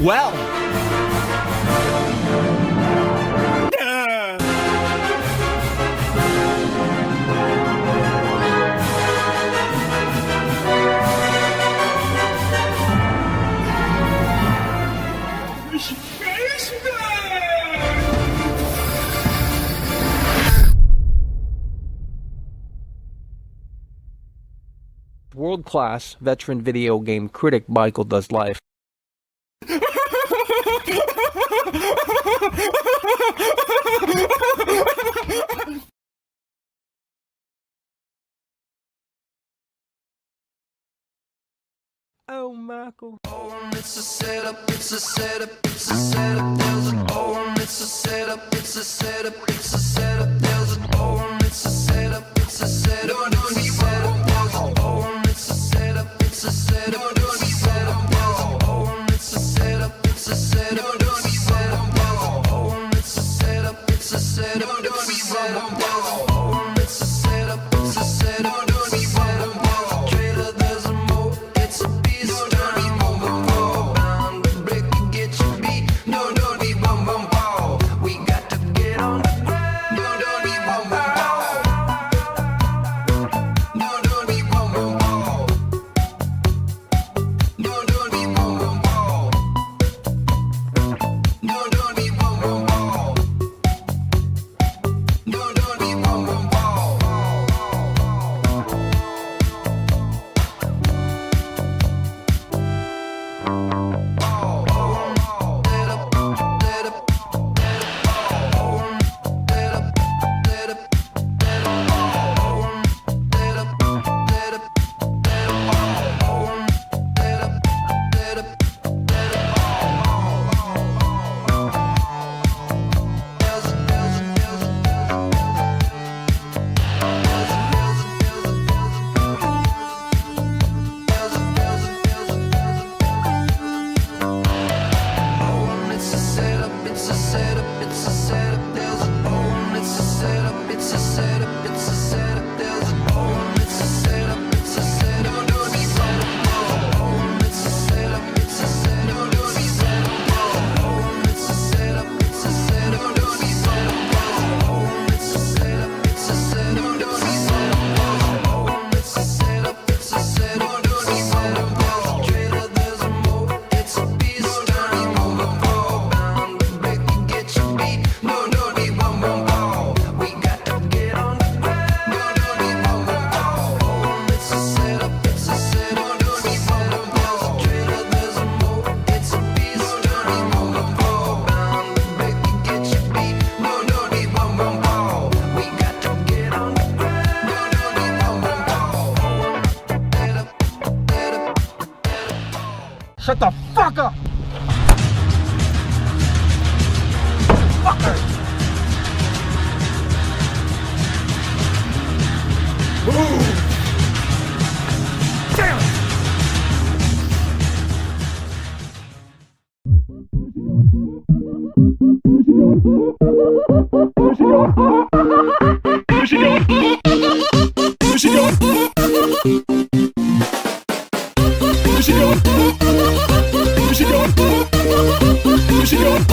Well. World-class veteran video game critic Michael Does Life. Oh, Michael. Oh, it's a setup, it's a setup, it's a setup, there's an oh, it's a setup, it's a setup, it's a setup, there's an oh, it's a setup, it's a setup, it's a setup, there's an oh, it's a setup, it's a setup, it's a setup, there's an oh, it's a setup, it's a setup, it's a setup, there's an oh, it's a setup, it's a setup, it's a setup, there's an oh, it's a setup, it's a setup, it's a setup, there's a trailer, there's a mo, it's a beast, dirty boom boom boom, bound to break and get your beat, no no be boom boom boom, we got to get on the ground, no no be boom boom boom, no no be boom boom boom, no no be boom boom boom, no no be boom boom boom, no no be boom boom boom. It's a setup, it's a setup, it's a setup, there's an oh, it's a setup, it's a setup, it's a setup, there's an oh, it's a setup, it's a setup, no no be oh, it's a setup, it's a setup, no no be oh, it's a setup, it's a setup, no no be oh, it's a setup, it's a setup, no no be oh, it's a setup, it's a setup, no no be there's a trailer, there's a mo, it's a beast, dirty boom boom boom, bound to break and get your beat, no no be boom boom boom, we got to get on the ground, no no be boom boom boom, it's a setup, it's a setup, no no be boom boom boom, there's a trailer, there's a mo, it's a beast, dirty boom boom boom, bound to break and get your beat, no no be boom boom boom, we got to get on the ground, no no be boom boom boom, setup, setup. Shut the fuck up! Fucker! Move! Damn it! Joker!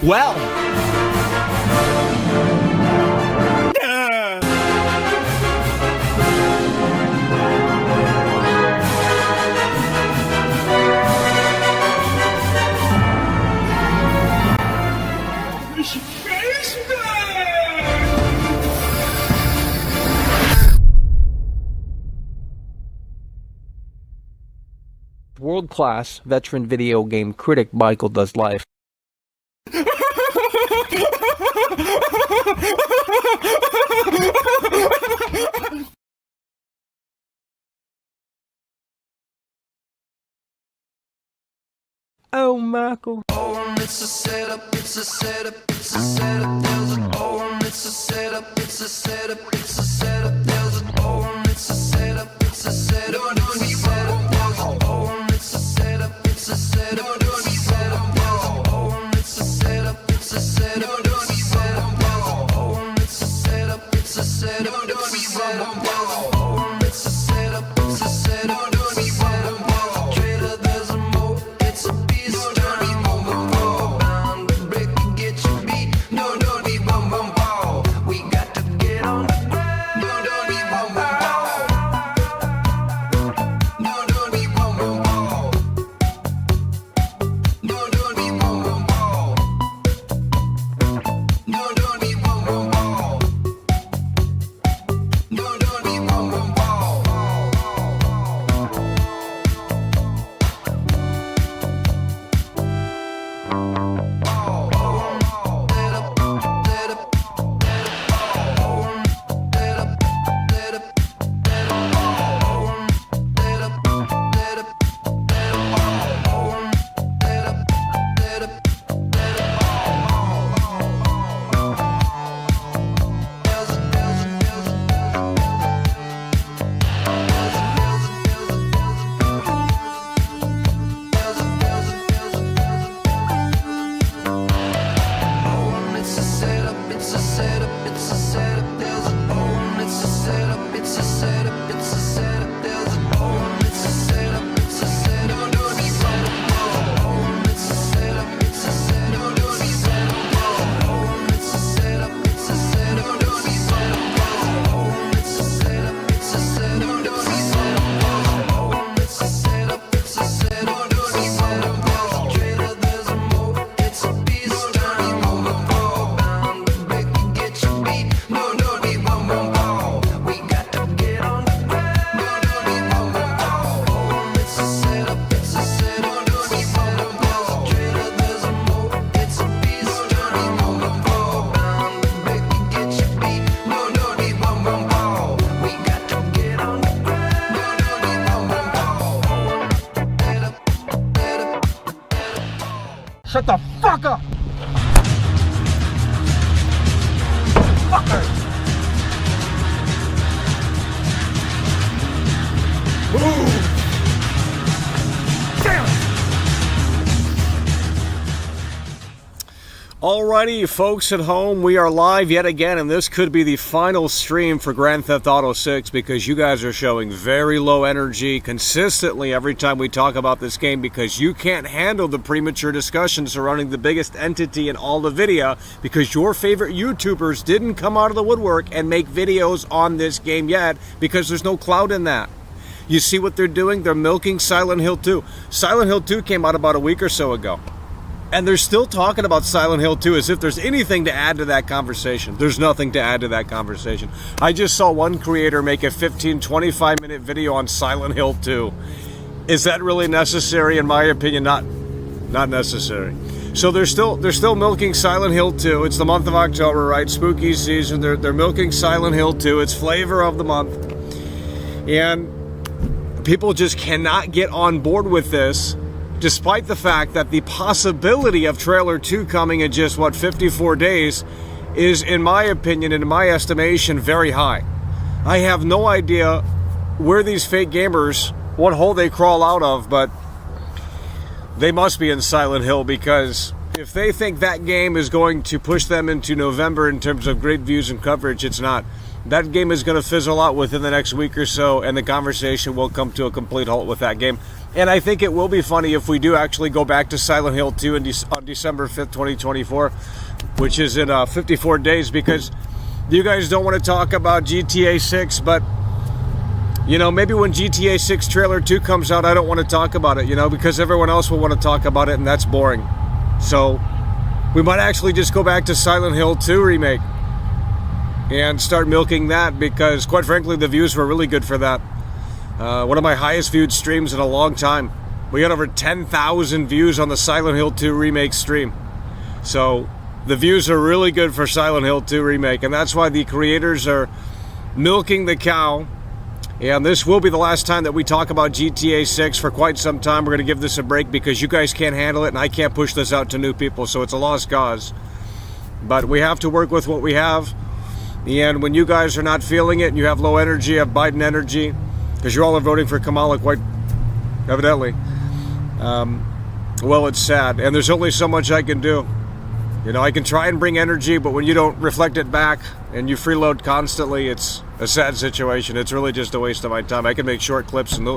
Well, world-class veteran video game critic Michael Does Life. Oh, Michael. Oh, it's a setup, it's a setup, it's a setup. There's an oh, it's a setup, it's a setup, it's a setup. There's an oh, it's a setup, it's a setup. Don't be setup. There's an oh, it's a setup, it's a setup. Don't be setup. There's an oh, it's a setup, it's a setup. Don't be setup. There's an oh, it's a setup, it's a setup. Don't be setup. There's an oh, it's a setup, it's a setup. Don't be setup. Trailer, there's a mo, it's a beast. Don't be boom boom boom. Bound to break and get your beat. No, don't be boom boom boom. We got to get on the ground. No, don't be boom boom boom. No, don't be boom boom boom. No, don't be boom boom boom. No, don't be boom boom boom. No, don't be boom boom boom. It's a setup, it's a setup, it's a setup. There's a oh, it's a setup, it's a setup, it's a setup. There's a oh, it's a setup, it's a setup. Don't be boom boom. It's a setup, it's a setup. Don't be setup. Oh, it's a setup, it's a setup. Don't be setup. Oh, it's a setup, it's a setup. Don't be setup. Oh, it's a setup, it's a setup. Don't be setup. Trailer, there's a mo, it's a beast. Don't be boom boom boom. Bound to break and get your beat. No, don't be boom boom boom. We got to get on the ground. No, don't be boom boom boom. Oh, it's a setup, it's a setup. Don't be boom boom boom. Trailer, there's a mo, it's a beast. Don't be boom boom boom. Bound to break and get your beat. No, don't be boom boom boom. We got to get on the ground. No, don't be boom boom boom. Setup, setup. Shut the fuck up! Fucker! Move! Damn it! Alrighty, folks at home, we are live yet again, and this could be the final stream for Grand Theft Auto 6 because you guys are showing very low energy consistently every time we talk about this game because you can't handle the premature discussion surrounding the biggest entity in all of video because your favorite YouTubers didn't come out of the woodwork and make videos on this game yet because there's no clout in that. You see what they're doing? They're milking Silent Hill 2. Silent Hill 2 came out about a week or so ago. And they're still talking about Silent Hill 2 as if there's anything to add to that conversation. There's nothing to add to that conversation. I just saw one creator make a 15, 25-minute video on Silent Hill 2. Is that really necessary? In my opinion, not necessary. So they're still milking Silent Hill 2. It's the month of October, right? Spooky season. They're milking Silent Hill 2. It's flavor of the month. And people just cannot get on board with this, despite the fact that the possibility of Trailer 2 coming in just, 54 days is, in my opinion and in my estimation, very high. I have no idea where these fake gamers, what hole they crawl out of, but they must be in Silent Hill because if they think that game is going to push them into November in terms of great views and coverage, it's not. That game is going to fizzle out within the next week or so, and the conversation will come to a complete halt with that game. And I think it will be funny if we do actually go back to Silent Hill 2 on December 5th, 2024, which is in 54 days, because you guys don't want to talk about GTA 6, but, you know, maybe when GTA 6 Trailer 2 comes out, I don't want to talk about it, you know, because everyone else will want to talk about it, and that's boring. So we might actually just go back to Silent Hill 2 Remake and start milking that, because, quite frankly, the views were really good for that. One of my highest viewed streams in a long time. We got over 10,000 views on the Silent Hill 2 Remake stream. So the views are really good for Silent Hill 2 Remake, and that's why the creators are milking the cow. And this will be the last time that we talk about GTA 6 for quite some time. We're going to give this a break because you guys can't handle it, and I can't push this out to new people, so it's a lost cause. But we have to work with what we have. And when you guys are not feeling it and you have low energy, have Biden energy, because you all are voting for Kamala quite evidently, well, it's sad. And there's only so much I can do. You know, I can try and bring energy, but when you don't reflect it back and you freeload constantly, it's a sad situation. It's really just a waste of my time. I can make short clips and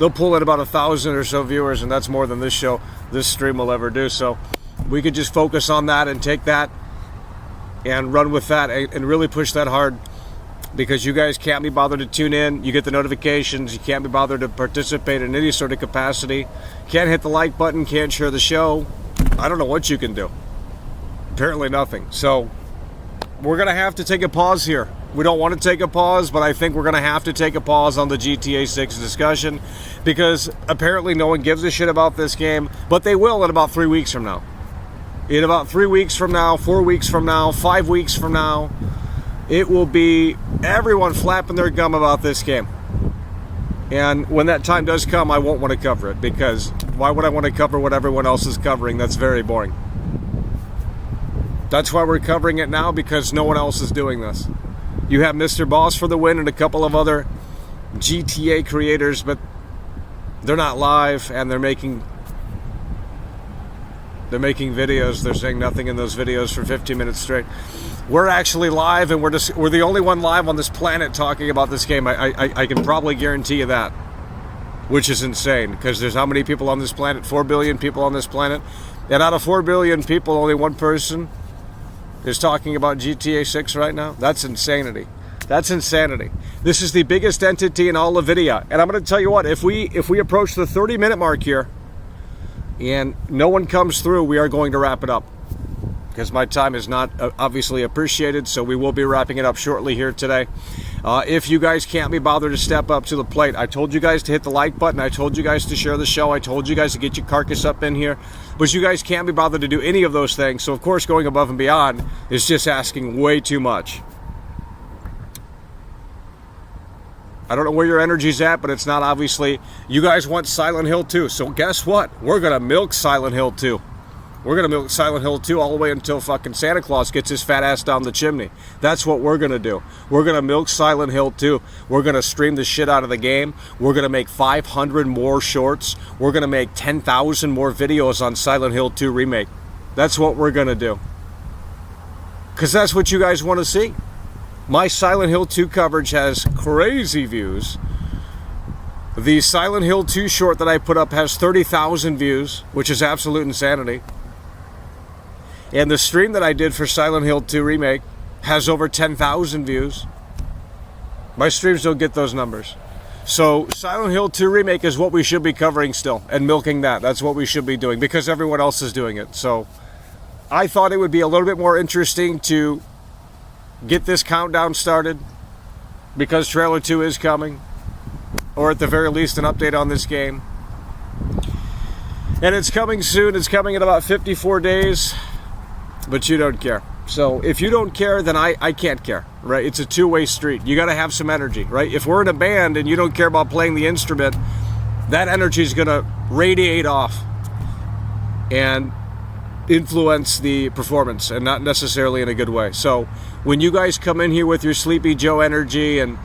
they'll pull in about 1,000 or so viewers, and that's more than this stream will ever do. So we could just focus on that and take that and run with that and really push that hard, because you guys can't be bothered to tune in. You get the notifications. You can't be bothered to participate in any sort of capacity. Can't hit the like button. Can't share the show. I don't know what you can do. Apparently nothing. So we're going to have to take a pause here. We don't want to take a pause, but I think we're going to have to take a pause on the GTA 6 discussion, because apparently no one gives a shit about this game, but they will in about 3 weeks from now. In about 3 weeks from now, 4 weeks from now, 5 weeks from now, it will be everyone flapping their gum about this game. And when that time does come, I won't want to cover it, because why would I want to cover what everyone else is covering? That's very boring. That's why we're covering it now, because no one else is doing this. You have Mr. Boss for the win and a couple of other GTA creators, but they're not live, and they're making videos. They're saying nothing in those videos for 15 minutes straight. We're actually live, and we're the only one live on this planet talking about this game. I can probably guarantee you that, which is insane, because there's how many people on this planet? 4 billion people on this planet, and out of 4 billion people, only one person is talking about GTA 6 right now. That's insanity. That's insanity. This is the biggest entity in all of video, and I'm going to tell you what. If we approach the 30-minute mark here, and no one comes through, we are going to wrap it up, because my time is not obviously appreciated, so we will be wrapping it up shortly here today. If you guys can't be bothered to step up to the plate, I told you guys to hit the like button, I told you guys to share the show, I told you guys to get your carcass up in here, but you guys can't be bothered to do any of those things, so of course going above and beyond is just asking way too much. I don't know where your energy's at, but it's not obviously. You guys want Silent Hill 2, so guess what? We're going to milk Silent Hill 2. We're going to milk Silent Hill 2 all the way until fucking Santa Claus gets his fat ass down the chimney. That's what we're going to do. We're going to milk Silent Hill 2. We're going to stream the shit out of the game. We're going to make 500 more shorts. We're going to make 10,000 more videos on Silent Hill 2 Remake. That's what we're going to do. Because that's what you guys want to see. My Silent Hill 2 coverage has crazy views. The Silent Hill 2 short that I put up has 30,000 views, which is absolute insanity. And the stream that I did for Silent Hill 2 Remake has over 10,000 views. My streams don't get those numbers. So Silent Hill 2 Remake is what we should be covering still, and milking that. That's what we should be doing because everyone else is doing it. So I thought it would be a little bit more interesting to get this countdown started because Trailer 2 is coming, or at the very least an update on this game. And it's coming soon. It's coming in about 54 days, but you don't care. So if you don't care, then I can't care, right? It's a two-way street. You got to have some energy, right? If we're in a band and you don't care about playing the instrument, that energy is going to radiate off and influence the performance, and not necessarily in a good way. So when you guys come in here with your Sleepy Joe energy, and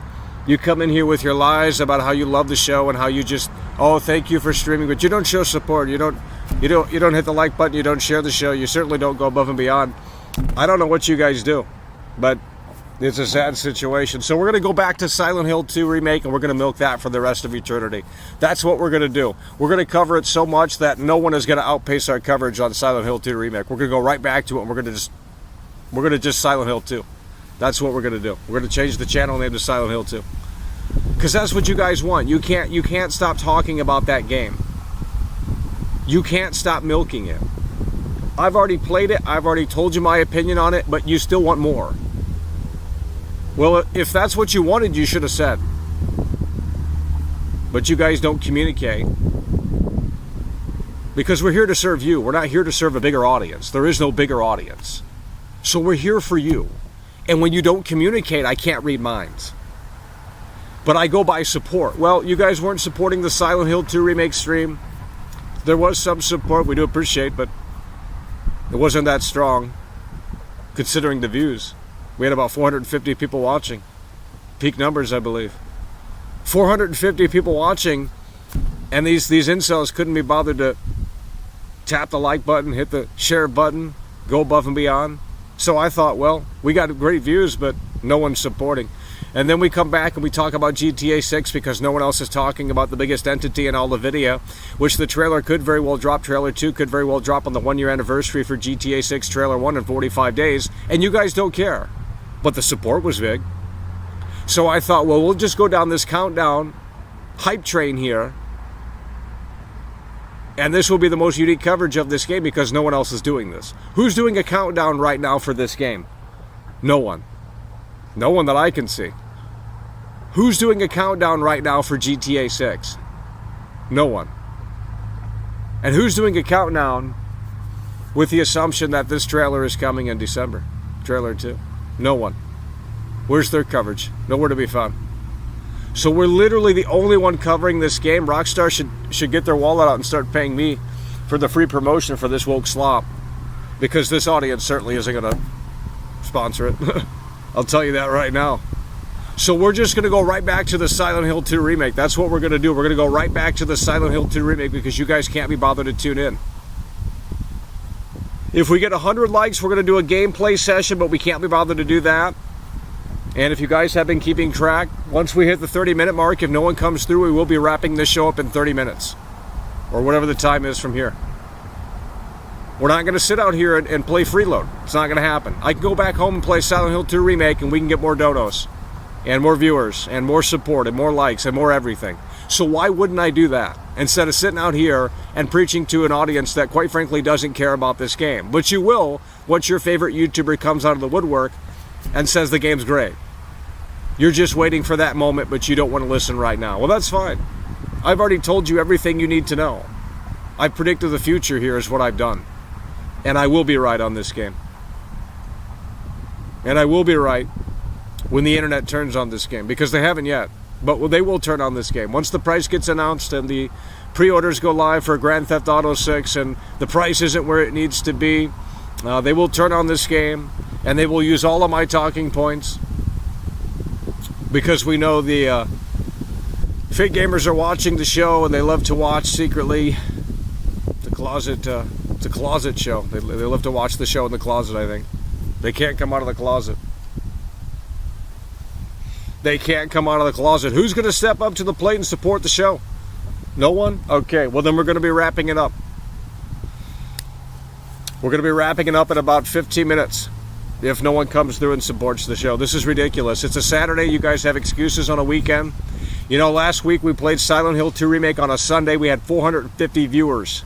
you come in here with your lies about how you love the show and how you just, oh, thank you for streaming, but you don't show support, you don't hit the like button, you don't share the show, you certainly don't go above and beyond. I don't know what you guys do, but it's a sad situation. So we're going to go back to Silent Hill 2 Remake, and we're going to milk that for the rest of eternity. That's what we're going to do. We're going to cover it so much that no one is going to outpace our coverage on Silent Hill 2 Remake. We're going to go right back to it, and we're going to just Silent Hill 2. That's what we're going to do. We're going to change the channel name to Silent Hill 2. Because that's what you guys want. You can't stop talking about that game. You can't stop milking it. I've already played it. I've already told you my opinion on it, but you still want more. Well, if that's what you wanted, you should have said. But you guys don't communicate. Because we're here to serve you. We're not here to serve a bigger audience. There is no bigger audience. So we're here for you. And when you don't communicate, I can't read minds. But I go by support. Well, you guys weren't supporting the Silent Hill 2 Remake stream. There was some support, we do appreciate, but it wasn't that strong considering the views. We had about 450 people watching. Peak numbers, I believe. 450 people watching, and these incels couldn't be bothered to tap the like button, hit the share button, go above and beyond. So I thought, well, we got great views, but no one's supporting. And then we come back and we talk about GTA 6 because no one else is talking about the biggest entity in all the video, which the trailer could very well drop. Trailer 2 could very well drop on the 1-year anniversary for GTA 6 Trailer 1 in 45 days, and you guys don't care. But the support was big. So I thought, well, we'll just go down this countdown hype train here, and this will be the most unique coverage of this game because no one else is doing this. Who's doing a countdown right now for this game? No one. No one that I can see. Who's doing a countdown right now for GTA 6? No one. And who's doing a countdown with the assumption that this trailer is coming in December? Trailer 2. No one. Where's their coverage? Nowhere to be found. So we're literally the only one covering this game. Rockstar should get their wallet out and start paying me for the free promotion for this woke slop, because this audience certainly isn't going to sponsor it. I'll tell you that right now. So we're just going to go right back to the Silent Hill 2 Remake. That's what we're going to do. We're going to go right back to the Silent Hill 2 Remake because you guys can't be bothered to tune in. If we get 100 likes, we're going to do a gameplay session, but we can't be bothered to do that. And if you guys have been keeping track, once we hit the 30-minute mark, if no one comes through, we will be wrapping this show up in 30 minutes. Or whatever the time is from here. We're not going to sit out here and play freeload. It's not going to happen. I can go back home and play Silent Hill 2 Remake, and we can get more donos, and more viewers, and more support, and more likes, and more everything. So why wouldn't I do that? Instead of sitting out here and preaching to an audience that, quite frankly, doesn't care about this game. But you will once your favorite YouTuber comes out of the woodwork and says the game's great. You're just waiting for that moment, but you don't want to listen right now. Well, that's fine. I've already told you everything you need to know. I've predicted the future here is what I've done. And I will be right on this game. And I will be right when the internet turns on this game, because they haven't yet. But they will turn on this game. Once the price gets announced and the pre-orders go live for Grand Theft Auto 6 and the price isn't where it needs to be, they will turn on this game and they will use all of my talking points, because we know the fake gamers are watching the show and they love to watch secretly. It's a closet show. They love to watch the show in the closet, I think. They can't come out of the closet. They can't come out of the closet. Who's going to step up to the plate and support the show? No one? Okay, well then we're going to be wrapping it up. We're going to be wrapping it up in about 15 minutes if no one comes through and supports the show. This is ridiculous. It's a Saturday. You guys have excuses on a weekend. You know, last week we played Silent Hill 2 Remake on a Sunday. We had 450 viewers.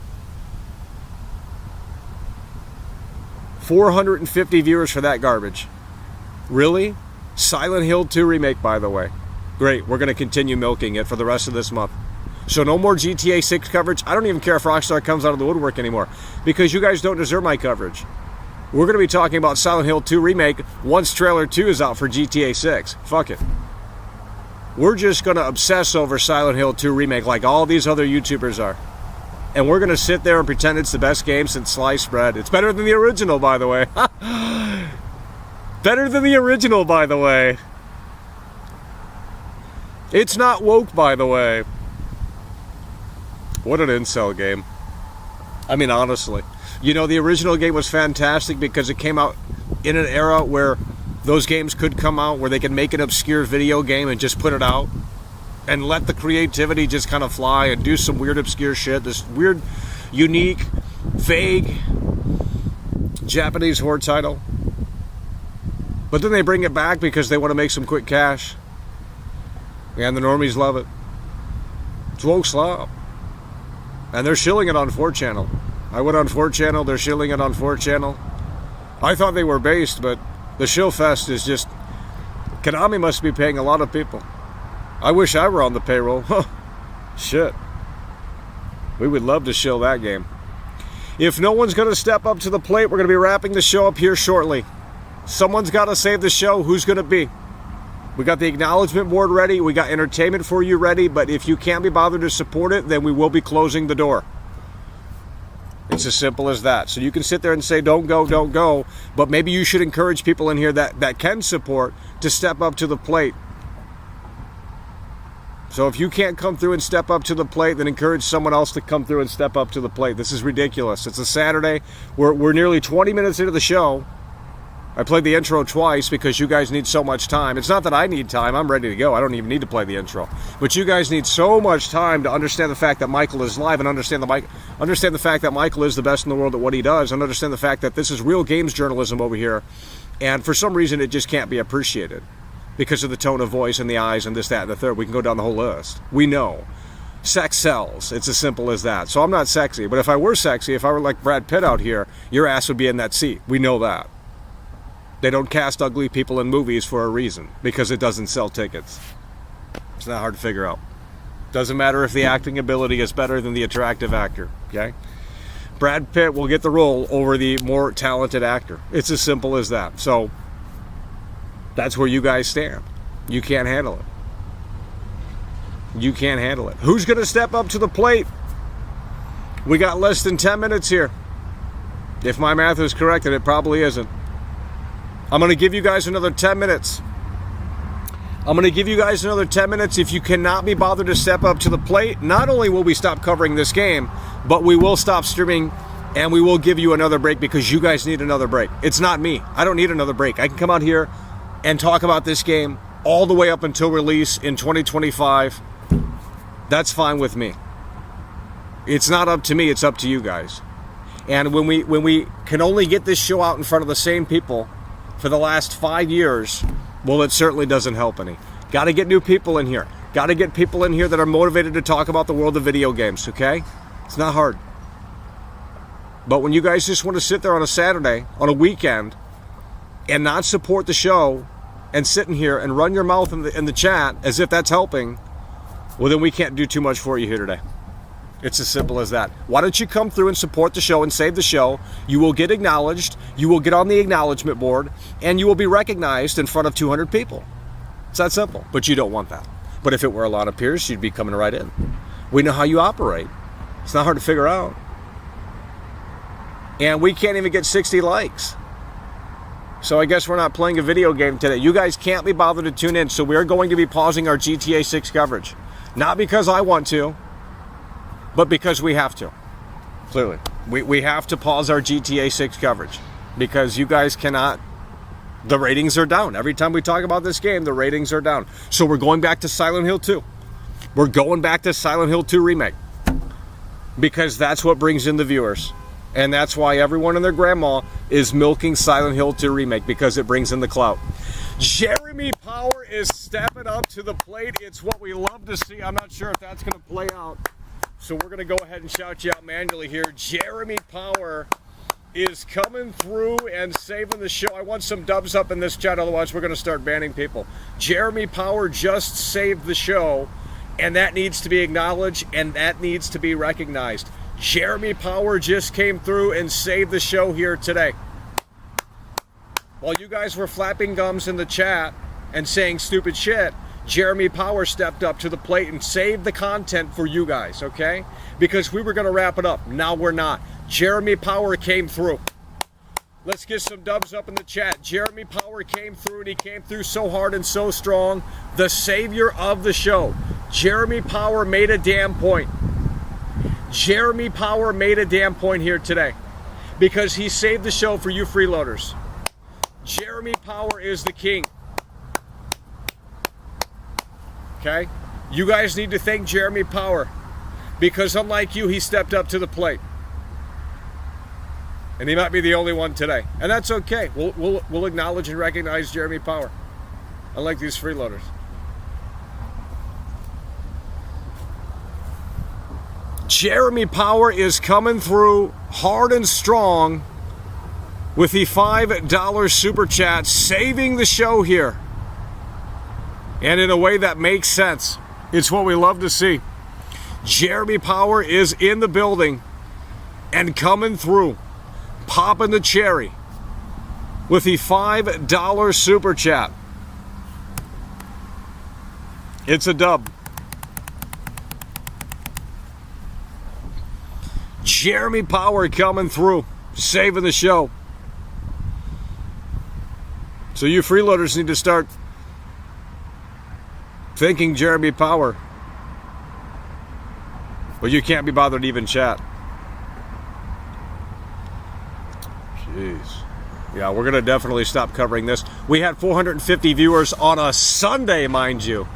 450 viewers for that garbage. Really? Silent Hill 2 Remake, by the way. Great. We're going to continue milking it for the rest of this month. So no more GTA 6 coverage. I don't even care if Rockstar comes out of the woodwork anymore, because you guys don't deserve my coverage. We're going to be talking about Silent Hill 2 Remake once trailer 2 is out for GTA 6. Fuck it. We're just going to obsess over Silent Hill 2 Remake like all these other YouTubers are. And we're going to sit there and pretend it's the best game since sliced bread. It's better than the original, by the way. Better than the original, by the way. It's not woke, by the way. What an incel game. I mean, honestly. You know, the original game was fantastic because it came out in an era where those games could come out, where they could make an obscure video game and just put it out and let the creativity just kind of fly and do some weird, obscure shit. This weird, unique, vague Japanese horror title. But then they bring it back because they want to make some quick cash. And the normies love it. It's woke slop. And they're shilling it on 4channel. I went on 4channel, they're shilling it on 4channel. I thought they were based, but the shill fest is just... Konami must be paying a lot of people. I wish I were on the payroll. Shit. We would love to shill that game. If no one's going to step up to the plate, we're going to be wrapping the show up here shortly. Someone's got to save the show. Who's going to be? We got the acknowledgement board ready. We got entertainment for you ready. But if you can't be bothered to support it, then we will be closing the door. It's as simple as that. So you can sit there and say, don't go, don't go. But maybe you should encourage people in here that can support to step up to the plate. So if you can't come through and step up to the plate, then encourage someone else to come through and step up to the plate. This is ridiculous. It's a Saturday. We're nearly 20 minutes into the show. I played the intro twice because you guys need so much time. It's not that I need time. I'm ready to go. I don't even need to play the intro. But you guys need so much time to understand the fact that Michael is live and understand the fact that Michael is the best in the world at what he does, and understand the fact that this is real games journalism over here. And for some reason, it just can't be appreciated because of the tone of voice and the eyes and this, that, and the third. We can go down the whole list. We know. Sex sells. It's as simple as that. So I'm not sexy. But if I were sexy, if I were like Brad Pitt out here, your ass would be in that seat. We know that. They don't cast ugly people in movies for a reason, because it doesn't sell tickets. It's not hard to figure out. Doesn't matter if the acting ability is better than the attractive actor, okay? Brad Pitt will get the role over the more talented actor. It's as simple as that. So that's where you guys stand. You can't handle it. You can't handle it. Who's going to step up to the plate? We got less than 10 minutes here. If my math is correct, and it probably isn't. I'm going to give you guys another 10 minutes. I'm going to give you guys another 10 minutes. If you cannot be bothered to step up to the plate, not only will we stop covering this game, but we will stop streaming, and we will give you another break because you guys need another break. It's not me. I don't need another break. I can come out here and talk about this game all the way up until release in 2025. That's fine with me. It's not up to me. It's up to you guys. And when we can only get this show out in front of the same people for the last 5 years, well, it certainly doesn't help any. Got to get new people in here. Got to get people in here that are motivated to talk about the world of video games, okay? It's not hard. But when you guys just want to sit there on a Saturday, on a weekend, and not support the show, and sit in here and run your mouth in the chat as if that's helping, well, then we can't do too much for you here today. It's as simple as that. Why don't you come through and support the show and save the show? You will get acknowledged, you will get on the acknowledgement board, and you will be recognized in front of 200 people. It's that simple. But you don't want that. But if it were a lot of peers, you'd be coming right in. We know how you operate. It's not hard to figure out. And we can't even get 60 likes. So I guess we're not playing a video game today. You guys can't be bothered to tune in, so we're going to be pausing our GTA 6 coverage. Not because I want to, but because we have to. Clearly. We have to pause our GTA 6 coverage because you guys cannot the ratings are down. Every time we talk about this game, the ratings are down. So we're going back to Silent Hill 2. We're going back to Silent Hill 2 Remake. Because that's what brings in the viewers. And that's why everyone and their grandma is milking Silent Hill 2 Remake, because it brings in the clout. Jeremy Power is stepping up to the plate. It's what we love to see. I'm not sure if that's going to play out. So we're going to go ahead and shout you out manually here. Jeremy Power is coming through and saving the show. I want some dubs up in this chat, otherwise we're going to start banning people. Jeremy Power just saved the show, and that needs to be acknowledged, and that needs to be recognized. Jeremy Power just came through and saved the show here today. While you guys were flapping gums in the chat and saying stupid shit, Jeremy Power stepped up to the plate and saved the content for you guys, okay? Because we were going to wrap it up. Now we're not. Jeremy Power came through. Let's get some dubs up in the chat. Jeremy Power came through, and he came through so hard and so strong. The savior of the show. Jeremy Power made a damn point. Jeremy Power made a damn point here today, because he saved the show for you freeloaders. Jeremy Power is the king. Okay? You guys need to thank Jeremy Power, because unlike you, he stepped up to the plate. And he might be the only one today. And that's okay. We'll acknowledge and recognize Jeremy Power, unlike these freeloaders. Jeremy Power is coming through hard and strong with the $5 super chat, saving the show here. And in a way that makes sense. It's what we love to see. Jeremy Power is in the building and coming through, popping the cherry with the $5 super chat. It's a dub. Jeremy Power coming through, saving the show. So you freeloaders need to start thanking Jeremy Power. But you can't be bothered to even chat. Jeez. Yeah, we're going to definitely stop covering this. We had 450 viewers on a Sunday, mind you.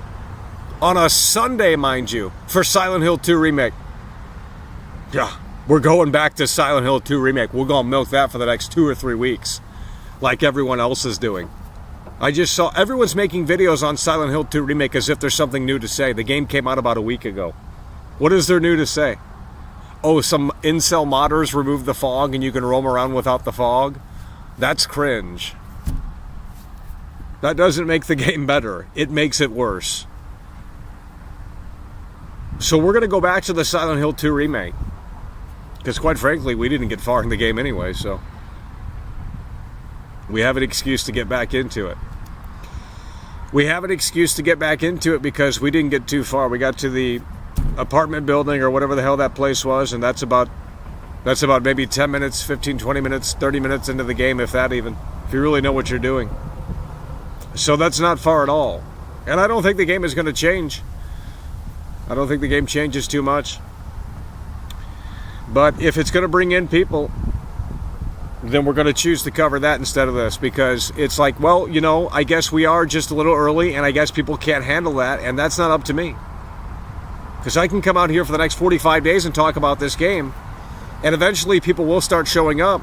On a Sunday, mind you, for Silent Hill 2 Remake. Yeah, we're going back to Silent Hill 2 Remake. We're going to milk that for the next 2 or 3 weeks, like everyone else is doing. I just saw everyone's making videos on Silent Hill 2 Remake as if there's something new to say. The game came out about a week ago. What is there new to say? Oh, some incel modders removed the fog and you can roam around without the fog? That's cringe. That doesn't make the game better. It makes it worse. So we're going to go back to the Silent Hill 2 Remake. Because quite frankly, we didn't get far in the game anyway, so we have an excuse to get back into it. We have an excuse to get back into it because we didn't get too far. We got to the apartment building or whatever the hell that place was, and that's about maybe 10 minutes, 15, 20 minutes, 30 minutes into the game, if that even, if you really know what you're doing. So that's not far at all. And I don't think the game is going to change. I don't think the game changes too much. But if it's going to bring in people, then we're going to choose to cover that instead of this, because it's like, well, you know, I guess we are just a little early, and I guess people can't handle that, and that's not up to me. Because I can come out here for the next 45 days and talk about this game, and eventually people will start showing up.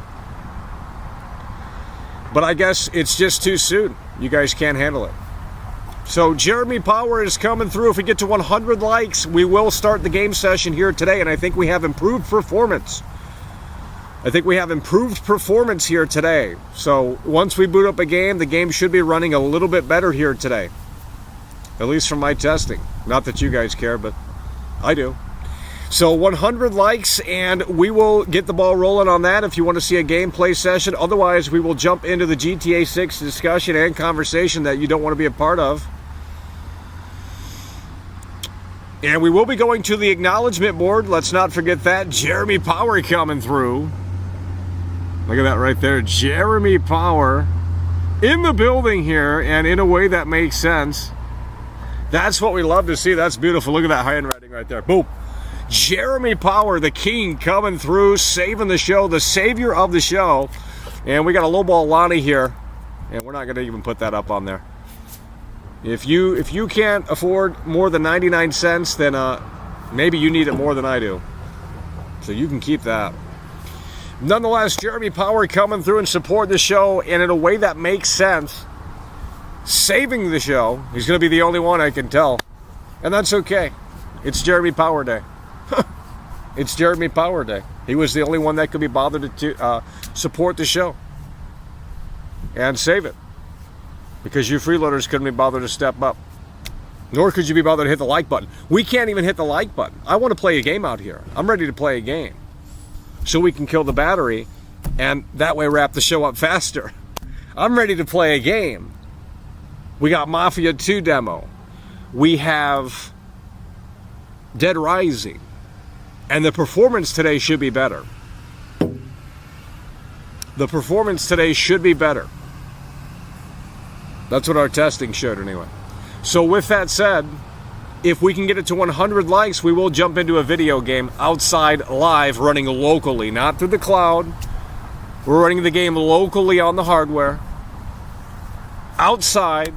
But I guess it's just too soon. You guys can't handle it. So Jeremy Power is coming through. If we get to 100 likes, we will start the game session here today, and I think we have improved performance. I think we have improved performance here today. So once we boot up a game, the game should be running a little bit better here today. At least from my testing. Not that you guys care, but I do. So 100 likes, and we will get the ball rolling on that if you want to see a gameplay session. Otherwise, we will jump into the GTA 6 discussion and conversation that you don't want to be a part of. And we will be going to the acknowledgement board. Let's not forget that. Jeremy Power coming through. Look at that right there. Jeremy Power in the building here, and in a way that makes sense. That's what we love to see. That's beautiful. Look at that handwriting right there. Boom. Jeremy Power, the king, coming through, saving the show, the savior of the show. And we got a lowball Lonnie here And we're not going to even put that up on there. If you can't afford more than 99 cents, then maybe you need it more than I do. So you can keep that. Nonetheless, Jeremy Power coming through and support the show, and in a way that makes sense, saving the show. He's going to be the only one I can tell. And that's okay. It's Jeremy Power Day. It's Jeremy Power Day. He was the only one that could be bothered to support the show and save it. Because you freeloaders couldn't be bothered to step up. Nor could you be bothered to hit the like button. We can't even hit the like button. I want to play a game out here. I'm ready to play a game. So we can kill the battery and that way wrap the show up faster. I'm ready to play a game. We got Mafia 2 demo. We have Dead Rising. And the performance today should be better. The performance today should be better. That's what our testing showed anyway. So with that said, if we can get it to 100 likes, we will jump into a video game outside live running locally, not through the cloud. We're running the game locally on the hardware. Outside.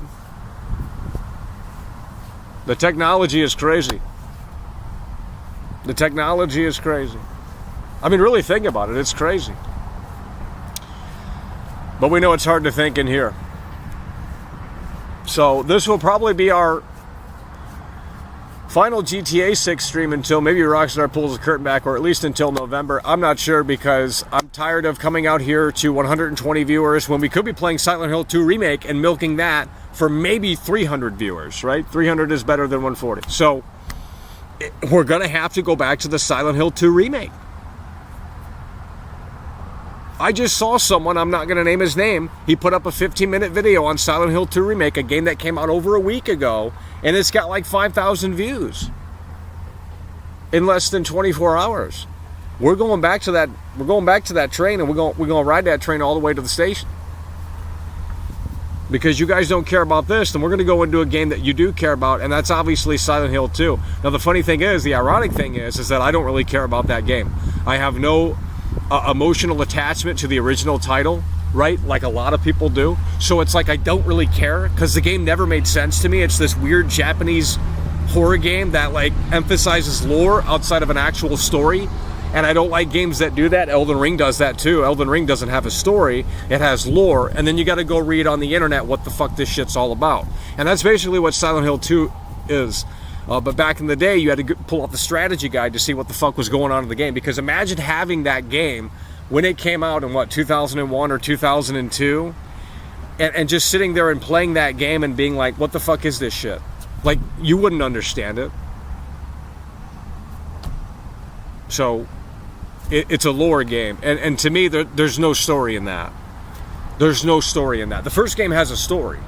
The technology is crazy. The technology is crazy. I mean, really think about it. It's crazy. But we know it's hard to think in here. So this will probably be our final GTA 6 stream until maybe Rockstar pulls the curtain back, or at least until November. I'm not sure, because I'm tired of coming out here to 120 viewers when we could be playing Silent Hill 2 Remake and milking that for maybe 300 viewers, right? 300 is better than 140. So we're going to have to go back to the Silent Hill 2 Remake. I just saw someone, I'm not going to name his name, he put up a 15-minute video on Silent Hill 2 Remake, a game that came out over a week ago, and it's got like 5,000 views in less than 24 hours. We're going back to that. We're going back to that train, and we're going to ride that train all the way to the station. Because you guys don't care about this, then we're going to go into a game that you do care about, and that's obviously Silent Hill 2. Now the funny thing is, the ironic thing is that I don't really care about that game. I have no emotional attachment to the original title, right? Like a lot of people do. So it's like I don't really care, because the game never made sense to me. It's this weird Japanese horror game that like emphasizes lore outside of an actual story. And I don't like games that do that. Elden Ring does that too. Elden Ring doesn't have a story, it has lore, and then you got to go read on the internet what the fuck this shit's all about. And that's basically what Silent Hill 2 is. But back in the day, you had to pull out the strategy guide to see what the fuck was going on in the game. Because imagine having that game when it came out in, 2001 or 2002? And just sitting there and playing that game and being like, what the fuck is this shit? Like, you wouldn't understand it. So, it's a lore game. And to me, there's no story in that. There's no story in that. The first game has a story.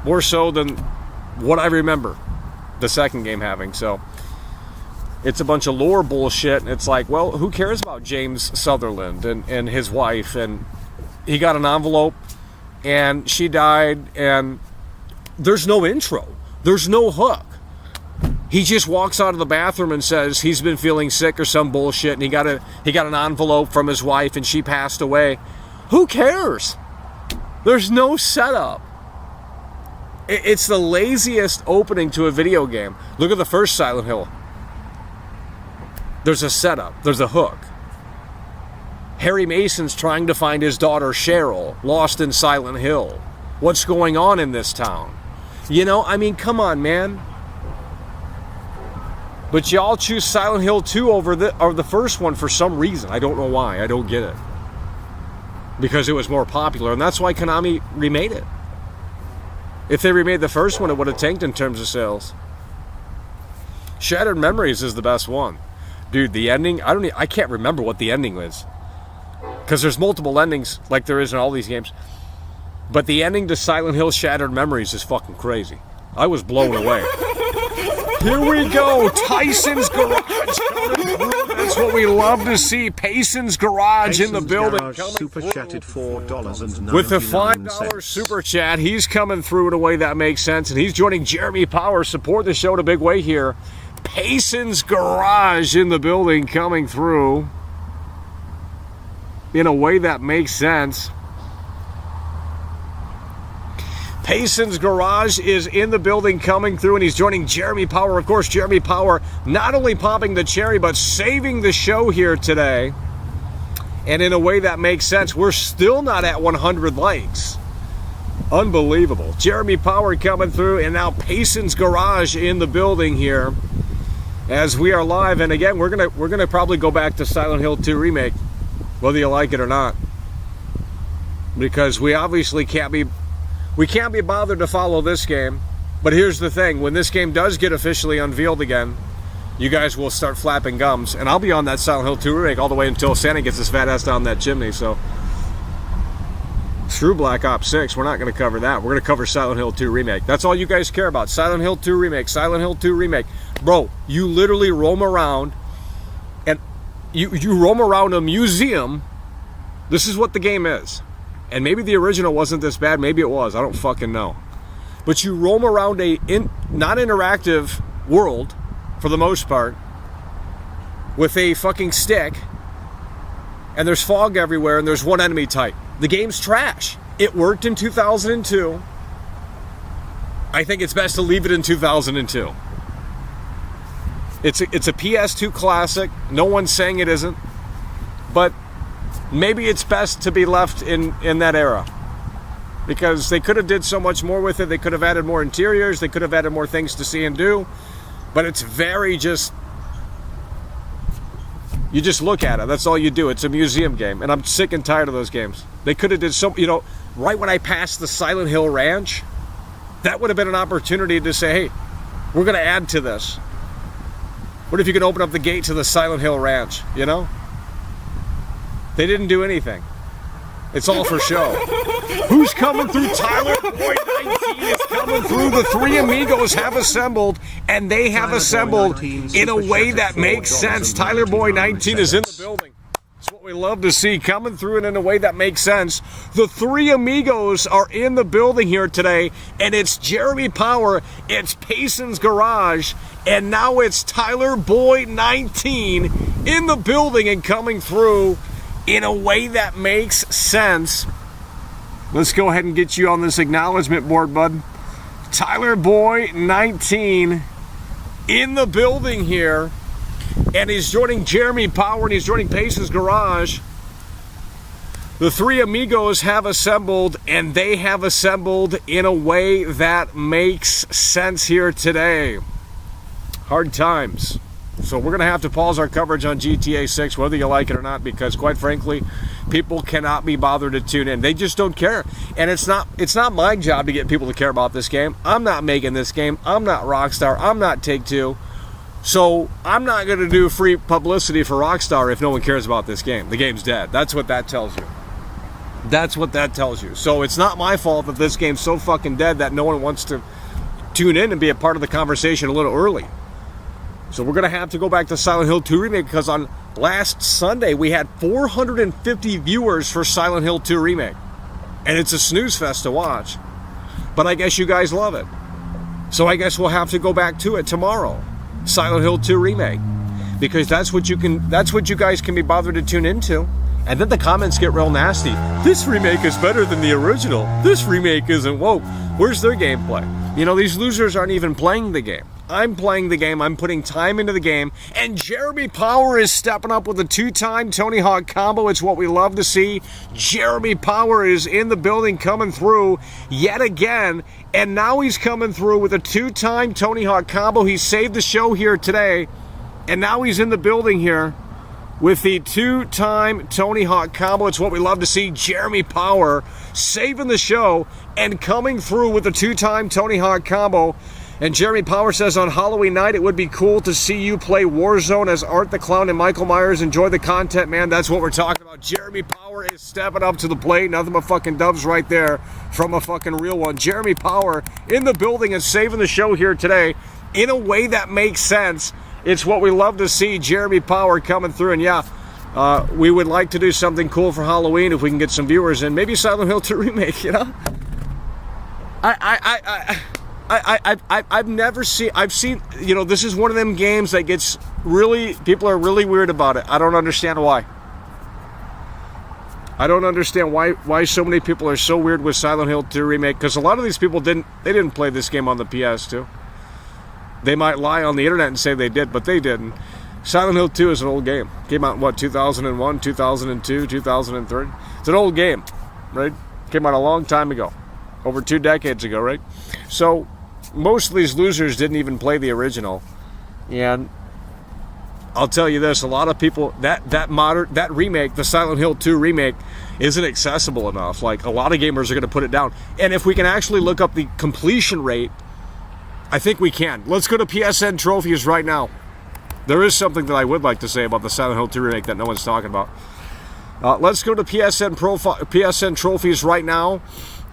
More so than what I remember the second game having. So it's a bunch of lore bullshit, and it's like, well, who cares about James Sutherland and his wife? And he got an envelope and she died, and there's no intro, there's no hook. He just walks out of the bathroom and says he's been feeling sick or some bullshit, and he got an envelope from his wife and she passed away. Who cares? There's no setup. It's the laziest opening to a video game. Look at the first Silent Hill. There's a setup. There's a hook. Harry Mason's trying to find his daughter Cheryl, lost in Silent Hill. What's going on in this town? You know, I mean, come on, man. But y'all choose Silent Hill 2 over the first one for some reason. I don't know why. I don't get it. Because it was more popular, and that's why Konami remade it. If they remade the first one, it would have tanked in terms of sales. Shattered Memories is the best one. Dude, the ending, I can't remember what the ending was. Because there's multiple endings like there is in all these games. But the ending to Silent Hill Shattered Memories is fucking crazy. I was blown away. Here we go, Tyson's Garage. That's what we love to see. Payson's Garage in the building. Super chatted $4.99. With the $5 super chat, he's coming through in a way that makes sense, and he's joining Jeremy Power. Support the show in a big way here. Payson's Garage in the building, coming through in a way that makes sense. Payson's Garage is in the building coming through, and he's joining Jeremy Power. Of course, Jeremy Power not only popping the cherry, but saving the show here today. And in a way that makes sense. We're still not at 100 likes. Unbelievable. Jeremy Power coming through, and now Payson's Garage in the building here as we are live. And again, we're gonna probably go back to Silent Hill 2 Remake, whether you like it or not, because we obviously can't be bothered to follow this game. But here's the thing, when this game does get officially unveiled again, you guys will start flapping gums, and I'll be on that Silent Hill 2 Remake all the way until Santa gets his fat ass down that chimney. So screw Black Ops 6, we're not going to cover that. We're going to cover Silent Hill 2 Remake. That's all you guys care about. Silent Hill 2 Remake, Silent Hill 2 Remake. Bro, you literally roam around, and you roam around a museum. This is what the game is. And maybe the original wasn't this bad. Maybe it was. I don't fucking know. But you roam around a non-interactive world, for the most part, with a fucking stick, and there's fog everywhere, and there's one enemy type. The game's trash. It worked in 2002. I think it's best to leave it in 2002. It's a PS2 classic. No one's saying it isn't. But maybe it's best to be left in that era, because they could have did so much more with it. They could have added more interiors. They could have added more things to see and do. But it's very just, you just look at it. That's all you do. It's a museum game, and I'm sick and tired of those games. They could have did so, right when I passed the Silent Hill Ranch, that would have been an opportunity to say, hey, we're going to add to this. What if you could open up the gate to the Silent Hill Ranch, They didn't do anything. It's all for show. Who's coming through? Tyler Boy 19 is coming through. The three amigos have assembled, and they have assembled in a way that makes sense. Tyler Boy 19 is in the building. It's what we love to see, coming through and in a way that makes sense. The three amigos are in the building here today, and it's Jeremy Power, it's Payson's Garage, and now it's Tyler Boy 19 in the building and coming through in a way that makes sense. Let's go ahead and get you on this acknowledgement board, bud. Tyler Boy 19 in the building here, and he's joining Jeremy Power, and he's joining Payson's Garage. The three amigos have assembled, and they have assembled in a way that makes sense here today. Hard times. So we're going to have to pause our coverage on GTA 6, whether you like it or not, because quite frankly, people cannot be bothered to tune in. They just don't care. And it's not my job to get people to care about this game. I'm not making this game. I'm not Rockstar. I'm not Take-Two. So I'm not going to do free publicity for Rockstar if no one cares about this game. The game's dead. That's what that tells you. That's what that tells you. So it's not my fault that this game's so fucking dead that no one wants to tune in and be a part of the conversation a little early. So we're going to have to go back to Silent Hill 2 Remake, because on last Sunday we had 450 viewers for Silent Hill 2 Remake. And it's a snooze fest to watch. But I guess you guys love it. So I guess we'll have to go back to it tomorrow. Silent Hill 2 Remake. Because that's what you guys can be bothered to tune into. And then the comments get real nasty. This remake is better than the original. This remake isn't woke. Where's their gameplay? These losers aren't even playing the game. I'm playing the game. I'm putting time into the game. And Jeremy Power is stepping up with a two-time Tony Hawk combo. It's what we love to see. Jeremy Power is in the building, coming through yet again. And now he's coming through with a two-time Tony Hawk combo. He saved the show here today. And now he's in the building here with the two-time Tony Hawk combo. It's what we love to see. Jeremy Power saving the show and coming through with the two-time Tony Hawk combo. And Jeremy Power says, on Halloween night, it would be cool to see you play Warzone as Art the Clown and Michael Myers. Enjoy the content, man. That's what we're talking about. Jeremy Power is stepping up to the plate. Nothing but fucking doves right there from a fucking real one. Jeremy Power in the building and saving the show here today in a way that makes sense. It's what we love to see. Jeremy Power coming through. And yeah, we would like to do something cool for Halloween if we can get some viewers in. Maybe Silent Hill 2 Remake, I've seen, this is one of them games that gets people are really weird about it. I don't understand why. I don't understand why so many people are so weird with Silent Hill 2 Remake, because a lot of these people didn't play this game on the PS2. They might lie on the internet and say they did, but they didn't. Silent Hill 2 is an old game. Came out in what, 2001, 2002, 2003? It's an old game, right? Came out a long time ago. Over 2 decades ago, right? So most of these losers didn't even play the original. And I'll tell you this, a lot of people, that remake, the Silent Hill 2 remake, isn't accessible enough. Like, a lot of gamers are going to put it down. And if we can actually look up the completion rate, I think we can. Let's go to PSN trophies right now. There is something that I would like to say about the Silent Hill 2 remake that no one's talking about. Let's go to PSN trophies right now,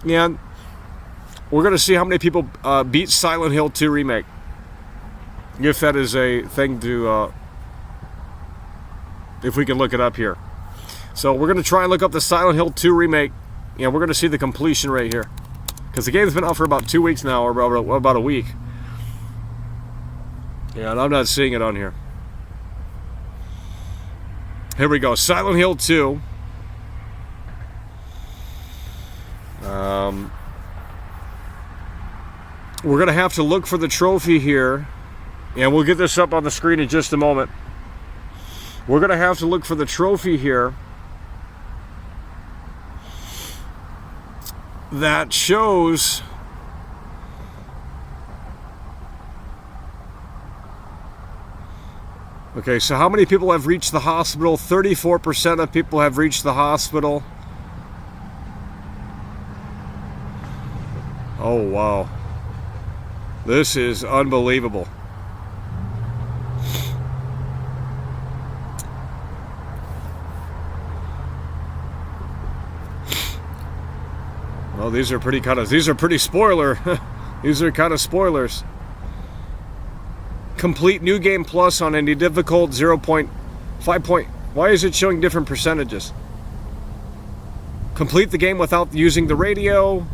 and we're going to see how many people beat Silent Hill 2 remake. If that is a thing to... if we can look it up here. So we're going to try and look up the Silent Hill 2 remake, and we're going to see the completion rate here. Because the game's been out for about 2 weeks now, or about a week. Yeah, and I'm not seeing it on here. Here we go, Silent Hill 2. We're going to have to look for the trophy here, and we'll get this up on the screen in just a moment. We're going to have to look for the trophy here that shows okay, so how many people have reached the hospital? 34% of people have reached the hospital. Oh, wow. This is unbelievable. Well, these are pretty spoiler. These are kind of spoilers. Complete New Game Plus on any difficult 0.5. Why is it showing different percentages? Complete the game without using the radio.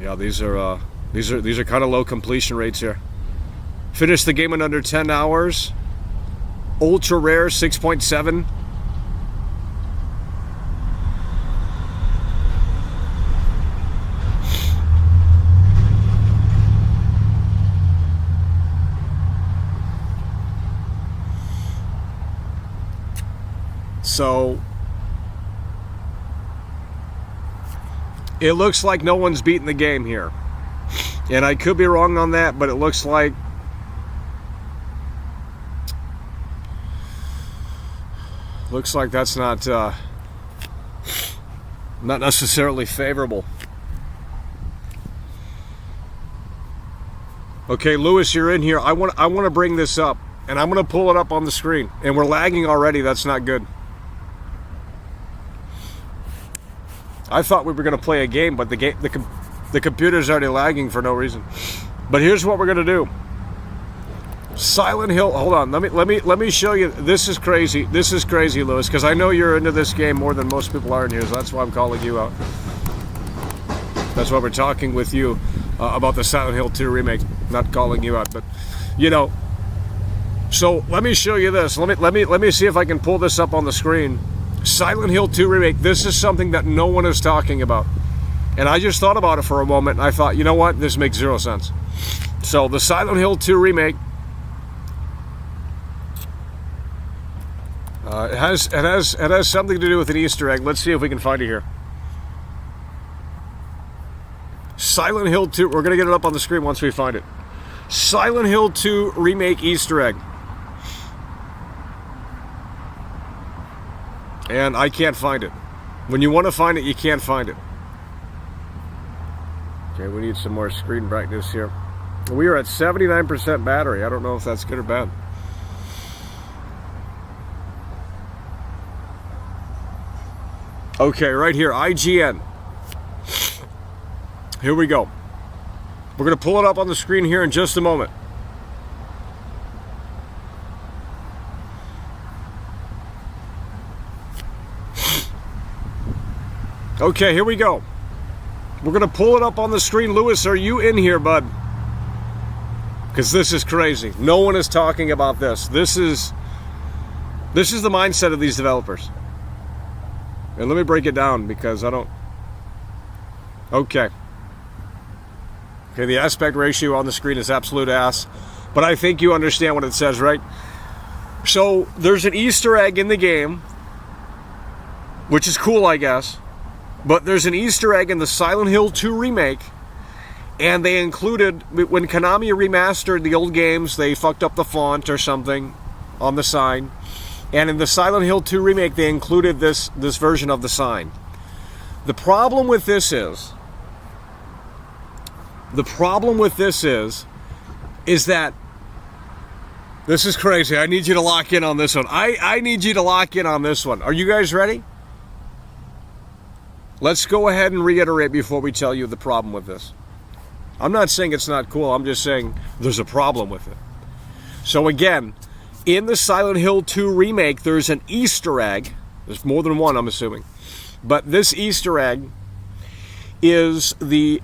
Yeah, these are kind of low completion rates here. Finish the game in under 10 hours. Ultra rare 6.7. So it looks like no one's beaten the game here. And I could be wrong on that, but it looks like that's not necessarily favorable. Okay, Lewis, you're in here. I want to bring this up, and I'm going to pull it up on the screen. And we're lagging already. That's not good. I thought we were going to play a game, but the computer's already lagging for no reason. But here's what we're going to do. Silent Hill. Hold on. Let me show you. This is crazy. This is crazy, Lewis, because I know you're into this game more than most people are in here. So that's why I'm calling you out. That's why we're talking with you about the Silent Hill 2 remake. Not calling you out, but you know. So let me show you this. Let me see if I can pull this up on the screen. Silent Hill 2 remake. This is something that no one is talking about. And I just thought about it for a moment, and I thought, you know what? This makes zero sense. So the Silent Hill 2 remake, it has something to do with an Easter egg. Let's see if we can find it here. Silent Hill 2. We're gonna get it up on the screen once we find it. Silent Hill 2 remake Easter egg. And I can't find it. When you want to find it, you can't find it. Okay, we need some more screen brightness here. We are at 79% battery. I don't know if that's good or bad. Okay, right here, IGN. Here we go. We're going to pull it up on the screen here in just a moment. Okay, here we go. We're going to pull it up on the screen. Lewis, are you in here, bud? Because this is crazy. No one is talking about this. This is the mindset of these developers. And let me break it down because I don't... Okay. Okay, the aspect ratio on the screen is absolute ass. But I think you understand what it says, right? So, there's an Easter egg in the game, which is cool, I guess. But there's an Easter egg in the Silent Hill 2 remake, and they included, when Konami remastered the old games, they fucked up the font or something on the sign. And in the Silent Hill 2 remake, they included this version of the sign. The problem with this is that this is crazy. I need you to lock in on this one. I need you to lock in on this one. Are you guys ready? Let's go ahead and reiterate before we tell you the problem with this. I'm not saying it's not cool. I'm just saying there's a problem with it. So again, in the Silent Hill 2 remake, there's an Easter egg. There's more than one, I'm assuming. But this Easter egg is the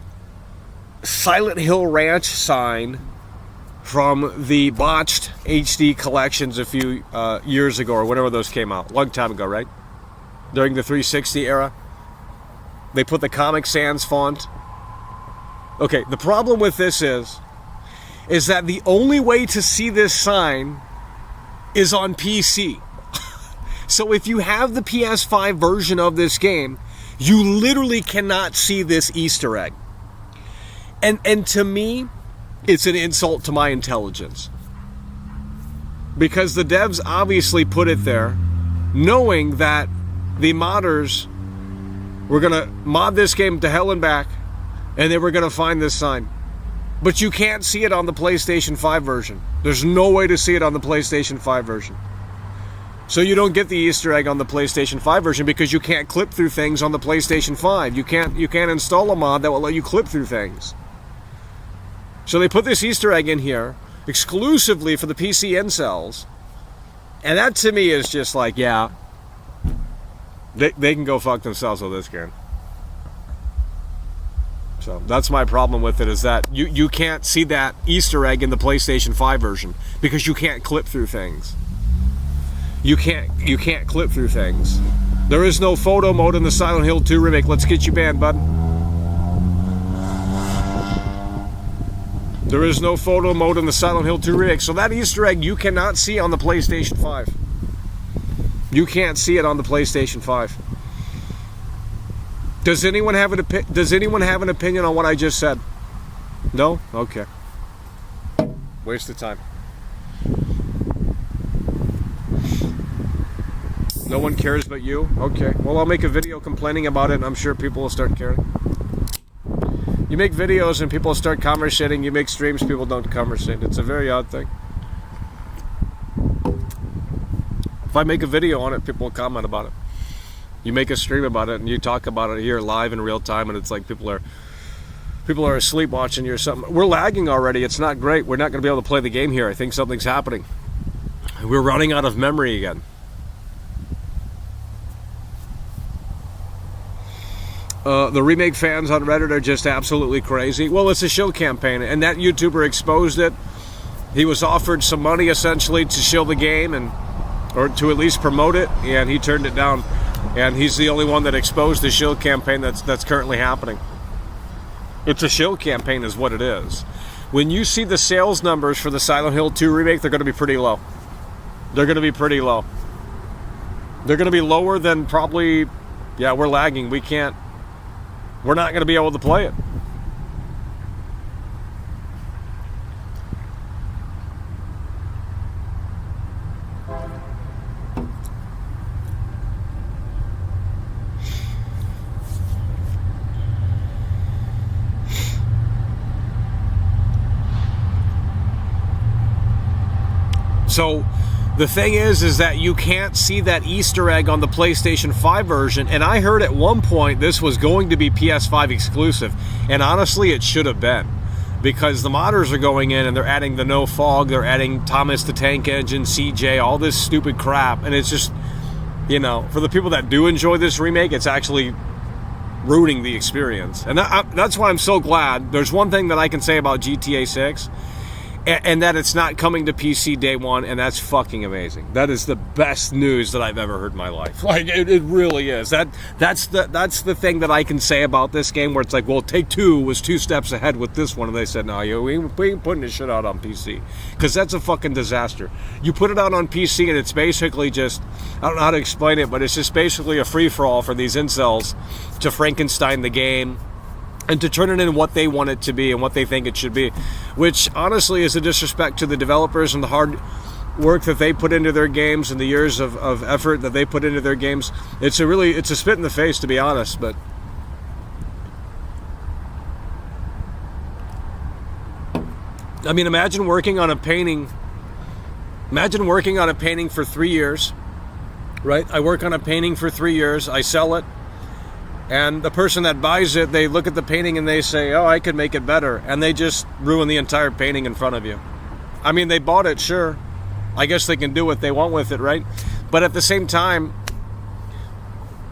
Silent Hill Ranch sign from the botched HD collections a few years ago, or whenever those came out. Long time ago, right? During the 360 era. They put the Comic Sans font. Okay, the problem with this is that the only way to see this sign is on PC. So if you have the PS5 version of this game, you literally cannot see this Easter egg. And to me, it's an insult to my intelligence. Because the devs obviously put it there knowing that the modders were going to mod this game to hell and back, and they were going to find this sign. But you can't see it on the PlayStation 5 version. There's no way to see it on the PlayStation 5 version. So you don't get the Easter egg on the PlayStation 5 version because you can't clip through things on the PlayStation 5. You can't install a mod that will let you clip through things. So they put this Easter egg in here exclusively for the PC incels. And that to me is just like, yeah, they can go fuck themselves with this game. So that's my problem with it, is that you can't see that Easter egg in the PlayStation 5 version because you can't clip through things. You can't clip through things. There is no photo mode in the Silent Hill 2 remake. Let's get you banned, bud. There is no photo mode in the Silent Hill 2 remake. So that Easter egg you cannot see on the PlayStation 5. You can't see it on the PlayStation 5. Does anyone have an opinion on what I just said? No? Okay. Waste of time. No one cares but you? Okay. Well, I'll make a video complaining about it, and I'm sure people will start caring. You make videos and people start conversating. You make streams, people don't conversate. It's a very odd thing. If I make a video on it, people will comment about it. You make a stream about it and you talk about it here live in real time, and it's like people are asleep watching you or something. We're lagging already. It's not great. We're not going to be able to play the game here. I think something's happening. We're running out of memory again. The remake fans on Reddit are just absolutely crazy. Well, it's a shill campaign, and that YouTuber exposed it. He was offered some money essentially to shill the game or to at least promote it, and he turned it down. And he's the only one that exposed the shill campaign that's currently happening. It's a shill campaign is what it is. When you see the sales numbers for the Silent Hill 2 remake, they're going to be pretty low. They're going to be pretty low. They're going to be lower than probably, yeah, we're lagging. We're not going to be able to play it. So the thing is that you can't see that Easter egg on the PlayStation 5 version, and I heard at one point this was going to be PS5 exclusive, and honestly it should have been, because the modders are going in and they're adding the No Fog, they're adding Thomas the Tank Engine, CJ, all this stupid crap, and it's just, you know, for the people that do enjoy this remake, it's actually ruining the experience. And that's why I'm so glad. There's one thing that I can say about GTA 6, and that it's not coming to PC day one, and that's fucking amazing. That is the best news that I've ever heard in my life. Like, it really is. That's the thing that I can say about this game, where it's like, well, Take-Two was 2 steps ahead with this one, and they said, no, we ain't putting this shit out on PC, because that's a fucking disaster. You put it out on PC, and it's basically just, I don't know how to explain it, but it's just basically a free-for-all for these incels to Frankenstein the game, and to turn it into what they want it to be and what they think it should be, which honestly is a disrespect to the developers and the hard work that they put into their games and the years of effort that they put into their games. It's a spit in the face, to be honest. But I mean, imagine working on a painting for 3 years, right? I work on a painting for 3 years, I sell it, and the person that buys it, they look at the painting and they say, oh, I could make it better. And they just ruin the entire painting in front of you. I mean, they bought it, sure. I guess they can do what they want with it, right? But at the same time,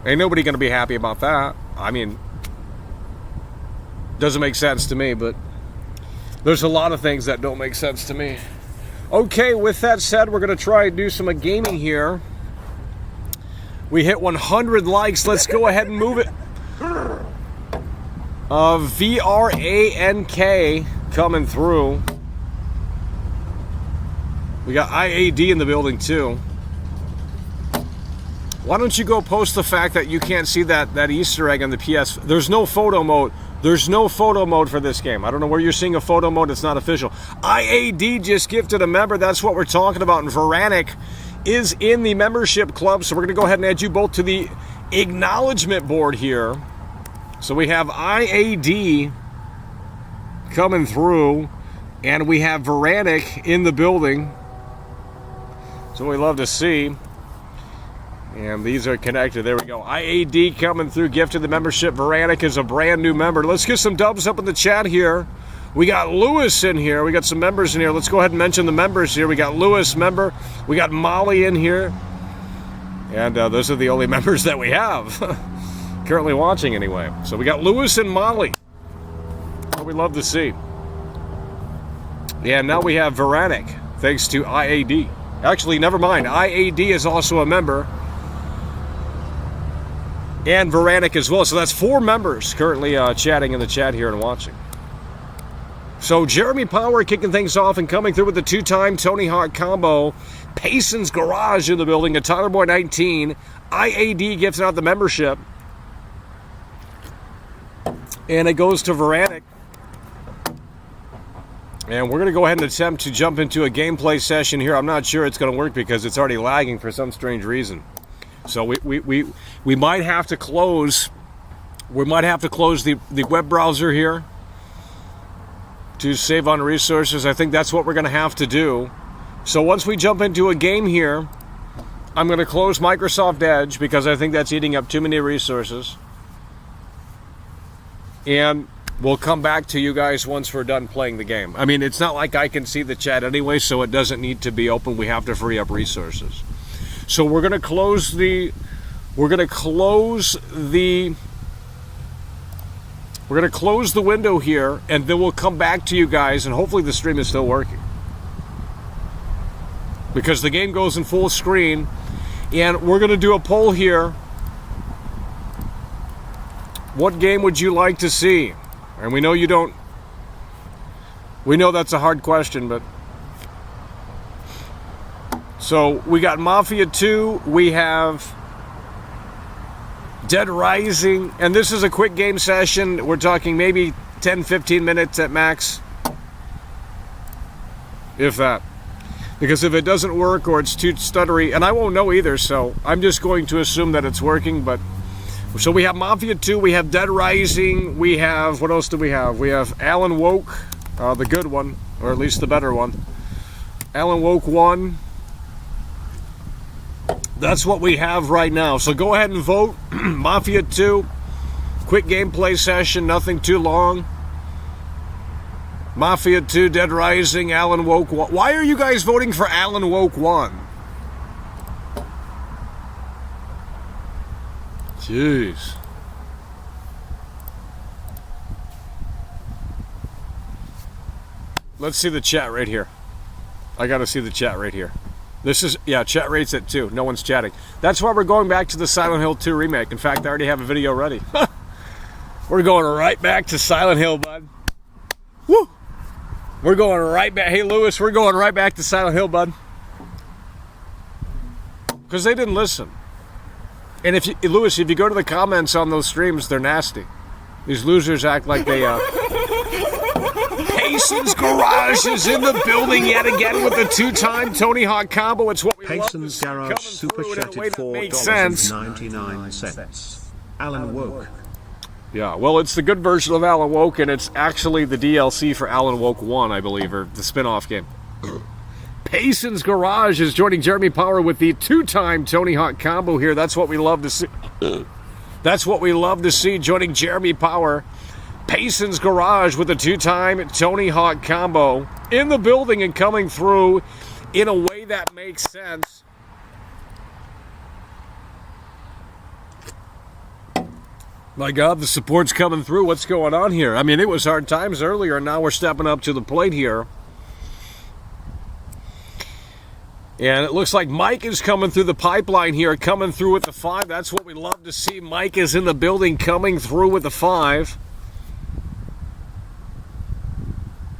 ain't nobody going to be happy about that. I mean, doesn't make sense to me, but there's a lot of things that don't make sense to me. Okay, with that said, we're going to try and do some gaming here. We hit 100 likes. Let's go ahead and move it. VRANK coming through. We got IAD in the building too. Why don't you go post the fact that you can't see that Easter egg on the PS? There's no photo mode. There's no photo mode for this game. I don't know where you're seeing a photo mode. It's not official. IAD just gifted a member. That's what we're talking about. And Veranik is in the membership club. So we're going to go ahead and add you both to the acknowledgement board here. So we have IAD coming through, and we have Veranik in the building. So we love to see. And these are connected. There we go. IAD coming through, gifted the membership. Veranik is a brand new member. Let's get some dubs up in the chat here. We got Lewis in here. We got some members in here. Let's go ahead and mention the members here. We got Lewis, member. We got Molly in here. And those are the only members that we have. Currently watching anyway. So we got Lewis and Molly. What we love to see. Yeah, now we have Veranik, thanks to IAD. Actually, never mind. IAD is also a member. And Veranik as well. So that's 4 members currently chatting in the chat here and watching. So Jeremy Power kicking things off and coming through with the 2-time Tony Hawk combo. Payson's Garage in the building. A Tyler Boy 19. IAD gifts out the membership. And it goes to Veranik. And we're going to go ahead and attempt to jump into a gameplay session here. I'm not sure it's going to work because it's already lagging for some strange reason. So we might have to close. We might have to close the web browser here to save on resources. I think that's what we're going to have to do. So once we jump into a game here, I'm going to close Microsoft Edge because I think that's eating up too many resources. And we'll come back to you guys once we're done playing the game. I mean, it's not like I can see the chat anyway, so it doesn't need to be open. We have to free up resources. So we're going to close the window here, and then we'll come back to you guys, and hopefully the stream is still working. Because the game goes in full screen, and we're going to do a poll here. What game would you like to see? And we know you don't. We know that's a hard question, but. So we got Mafia 2, we have Dead Rising, and this is a quick game session. We're talking maybe 10-15 minutes at max. If that. Because if it doesn't work or it's too stuttery, and I won't know either, so I'm just going to assume that it's working, but. So we have Mafia 2, we have Dead Rising, we have, what else do we have? We have Alan Woke, the good one, or at least the better one. Alan Woke 1. That's what we have right now. So go ahead and vote. Mafia 2, quick gameplay session, nothing too long. Mafia 2, Dead Rising, Alan Woke 1. Why are you guys voting for Alan Woke 1? Jeez. Let's see the chat right here. I got to see the chat right here. This is, yeah, chat rate's at 2. No one's chatting. That's why we're going back to the Silent Hill 2 remake. In fact, I already have a video ready. We're going right back to Silent Hill, bud. Woo! We're going right back. Hey, Lewis, we're going right back to Silent Hill, bud. Because they didn't listen. And if you, Lewis, if you go to the comments on those streams, they're nasty. These losers act like they, Payson's Garage is in the building yet again with the 2-time Tony Hawk combo. It's what we love to Payson's see Garage coming super through in a chatted way that makes sense. $4.99. Alan Woke. Yeah, well, it's the good version of Alan Woke, and it's actually the DLC for Alan Woke 1, I believe, or the spin-off game. Payson's Garage is joining Jeremy Power with the 2-time Tony Hawk combo here. That's what we love to see. That's what we love to see, joining Jeremy Power. Payson's Garage with a 2-time Tony Hawk combo in the building and coming through in a way that makes sense. My God, the support's coming through. What's going on here? I mean, it was hard times earlier, and now we're stepping up to the plate here. And it looks like Mike is coming through the pipeline here, coming through with the 5. That's what we love to see. Mike is in the building, coming through with the 5.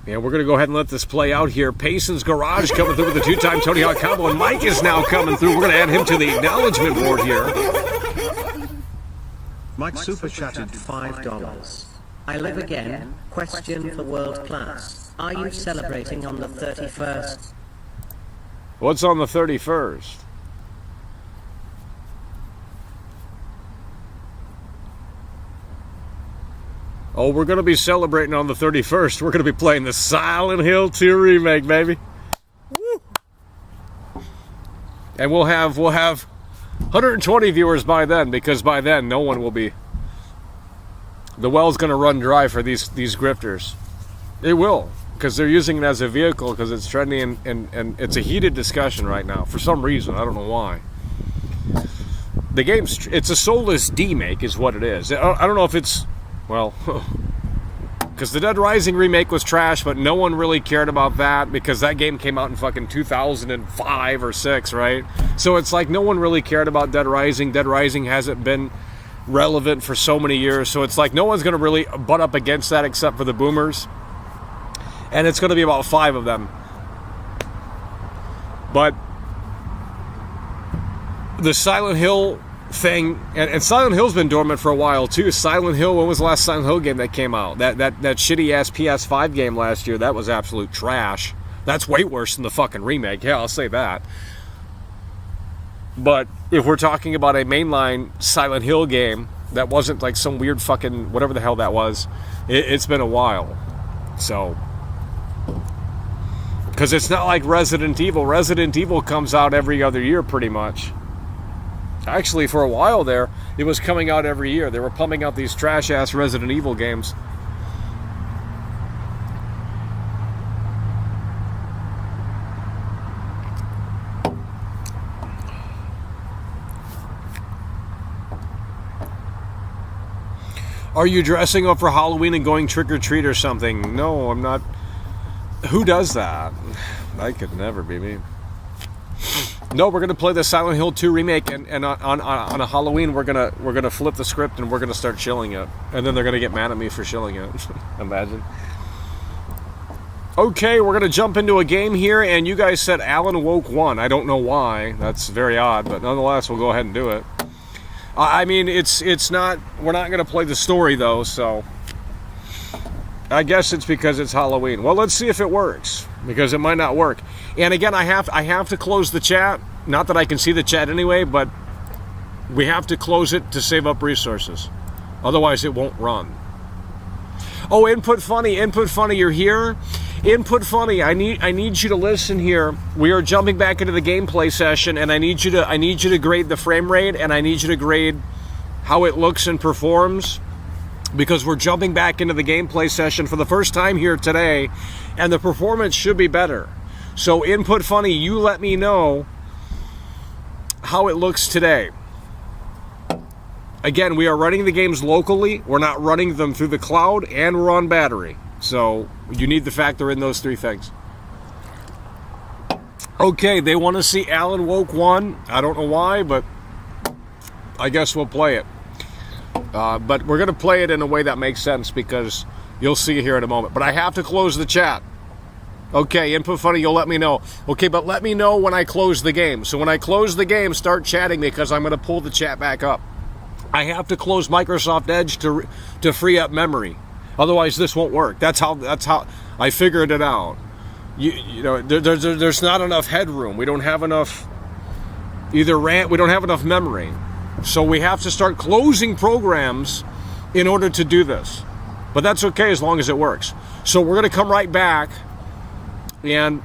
And we're going to go ahead and let this play out here. Payson's Garage coming through with the 2-time Tony Hawk combo, and Mike is now coming through. We're going to add him to the acknowledgement board here. Mike super chatted $5. I live again. Question for world class. Are you celebrating on the 31st? What's on the 31st? Oh, we're going to be celebrating on the 31st. We're going to be playing the Silent Hill 2 remake, baby. Woo! And we'll have 120 viewers by then, because by then no one will be. The well's going to run dry for these grifters. It will, because they're using it as a vehicle because it's trendy and it's a heated discussion right now for some reason. I don't know why. The game's it's a soulless demake is what it is. I don't know if it's well, because the Dead Rising remake was trash, but no one really cared about that because that game came out in fucking 2005 or 6, right? So it's like no one really cared about Dead Rising. Dead Rising hasn't been relevant for so many years, so it's like no one's going to really butt up against that except for the boomers. And it's going to be about 5 of them. But the Silent Hill thing, and Silent Hill's been dormant for a while too. Silent Hill, when was the last Silent Hill game that came out? That shitty ass PS5 game last year, that was absolute trash. That's way worse than the fucking remake. Yeah, I'll say that. But if we're talking about a mainline Silent Hill game that wasn't like some weird fucking whatever the hell that was, it's been a while. So, because it's not like Resident Evil. Resident Evil comes out every other year pretty much. Actually, for a while there, it was coming out every year. They were pumping out these trash-ass Resident Evil games. Are you dressing up for Halloween and going trick-or-treat or something? No, I'm not. Who does that? That could never be me. No, we're gonna play the Silent Hill 2 remake, and on a Halloween we're gonna flip the script and we're gonna start shilling it, and then they're gonna get mad at me for shilling it. Imagine. Okay, we're gonna jump into a game here, and you guys said Alan Woke 1. I don't know why. That's very odd, but nonetheless, we'll go ahead and do it. I mean, it's not. We're not gonna play the story though, so I guess it's because it's Halloween. Well, let's see if it works, because it might not work. And again, I have to close the chat. Not that I can see the chat anyway, but we have to close it to save up resources. Otherwise, it won't run. Oh, Input Funny, you're here. Input Funny, I need you to listen here. We are jumping back into the gameplay session, and I need you to grade the frame rate, and I need you to grade how it looks and performs, because we're jumping back into the gameplay session for the first time here today, and the performance should be better. So Input Funny, you let me know how it looks today. Again, we are running the games locally. We're not running them through the cloud, and we're on battery. So you need to factor in those three things. Okay, they want to see Alan Woke 1. I don't know why, but I guess we'll play it. But we're going to play it in a way that makes sense because you'll see here in a moment. But I have to close the chat. Okay, Input Funny, you'll let me know. Okay, but let me know when I close the game. So when I close the game, start chatting because I'm going to pull the chat back up. I have to close Microsoft Edge to free up memory. Otherwise, this won't work. That's how I figured it out. You know, there's not enough headroom. We don't have enough we don't have enough memory. So we have to start closing programs in order to do this. But that's okay as long as it works. So we're going to come right back and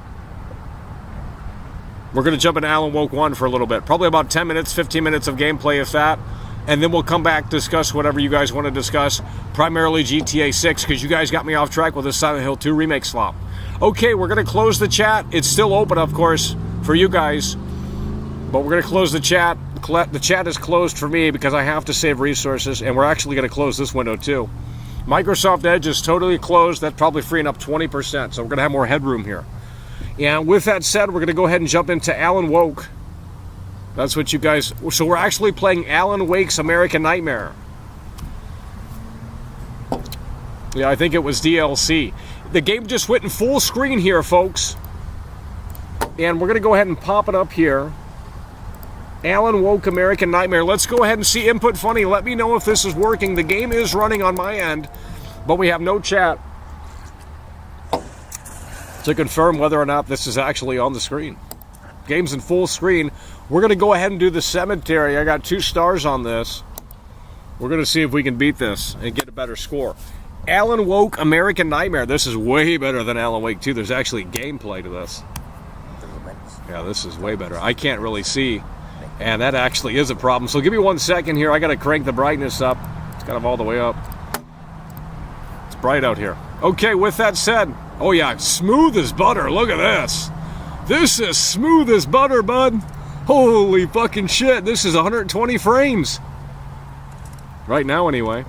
we're going to jump into Alan Woke 1 for a little bit. Probably about 10 minutes, 15 minutes of gameplay, if that. And then we'll come back, discuss whatever you guys want to discuss. Primarily GTA 6, because you guys got me off track with the Silent Hill 2 remake slop. Okay, we're going to close the chat. It's still open, of course, for you guys. But we're going to close the chat. The chat is closed for me because I have to save resources. And we're actually going to close this window, too. Microsoft Edge is totally closed. That's probably freeing up 20%. So we're going to have more headroom here. And with that said, we're going to go ahead and jump into Alan Woke. That's what you guys... So we're actually playing Alan Wake's American Nightmare. Yeah, I think it was DLC. The game just went in full screen here, folks. And we're going to go ahead and pop it up here. Alan Woke American Nightmare. Let's go ahead and see Input Funny. Let me know if this is working. The game is running on my end, but we have no chat to confirm whether or not this is actually on the screen. Game's in full screen. We're going to go ahead and do the cemetery. I got 2 stars on this. We're going to see if we can beat this and get a better score. Alan Woke American Nightmare. This is way better than Alan Wake 2. There's actually gameplay to this. Yeah, this is way better. I can't really see, and that actually is a problem. So give me 1 second here. I got to crank the brightness up. It's kind of all the way up. It's bright out here. Okay, with that said, oh yeah, smooth as butter. Look at this. This is smooth as butter, bud. Holy fucking shit. This is 120 frames. Right now, anyway.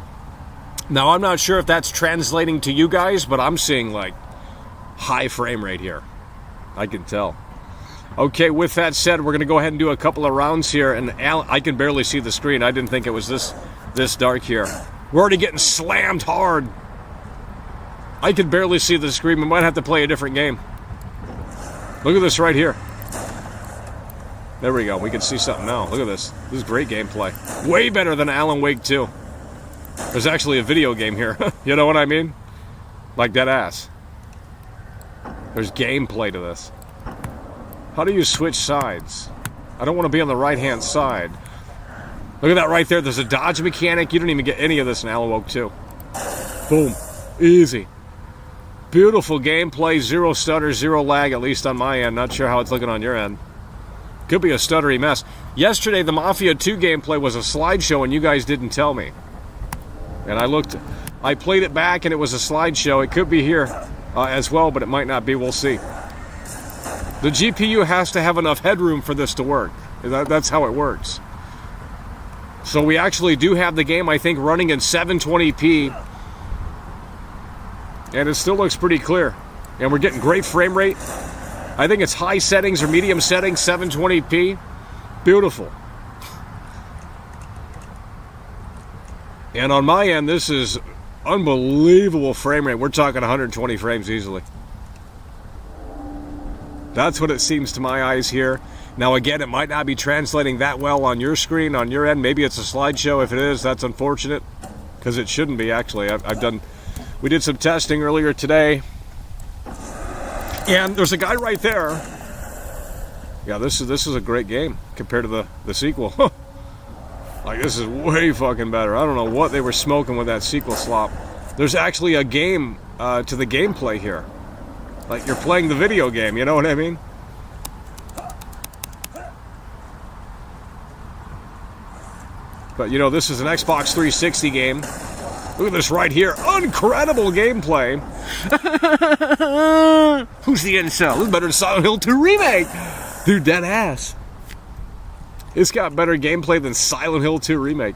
Now, I'm not sure if that's translating to you guys, but I'm seeing, like, high frame rate here. I can tell. Okay, with that said, we're going to go ahead and do a couple of rounds here. And I can barely see the screen. I didn't think it was this dark here. We're already getting slammed hard. I can barely see the screen. We might have to play a different game. Look at this right here. There we go. We can see something now. Look at this. This is great gameplay. Way better than Alan Wake 2. There's actually a video game here. You know what I mean? Like dead ass. There's gameplay to this. How do you switch sides? I don't want to be on the right-hand side. Look at that right there. There's a dodge mechanic. You don't even get any of this in Alan Wake 2. Boom. Easy. Beautiful gameplay. 0 stutter, 0 lag, at least on my end. Not sure how it's looking on your end. Could be a stuttery mess. Yesterday, the Mafia 2 gameplay was a slideshow, and you guys didn't tell me. And I played it back, and it was a slideshow. It could be here as well, but it might not be. We'll see. The GPU has to have enough headroom for this to work. That's how it works. So we actually do have the game, I think, running in 720p. And it still looks pretty clear. And we're getting great frame rate. I think it's high settings or medium settings, 720p. Beautiful. And on my end, this is unbelievable frame rate. We're talking 120 frames easily. That's what it seems to my eyes here. Now, again, it might not be translating that well on your screen, on your end. Maybe it's a slideshow. If it is, that's unfortunate. Because it shouldn't be, actually. We did some testing earlier today. And there's a guy right there. Yeah, this is a great game compared to the sequel. Like, this is way fucking better. I don't know what they were smoking with that sequel slop. There's actually a game to the gameplay here. Like, you're playing the video game, you know what I mean? But, you know, this is an Xbox 360 game. Look at this right here. Incredible gameplay. Who's the incel? This is better than Silent Hill 2 Remake. Dude, dead ass. It's got better gameplay than Silent Hill 2 Remake.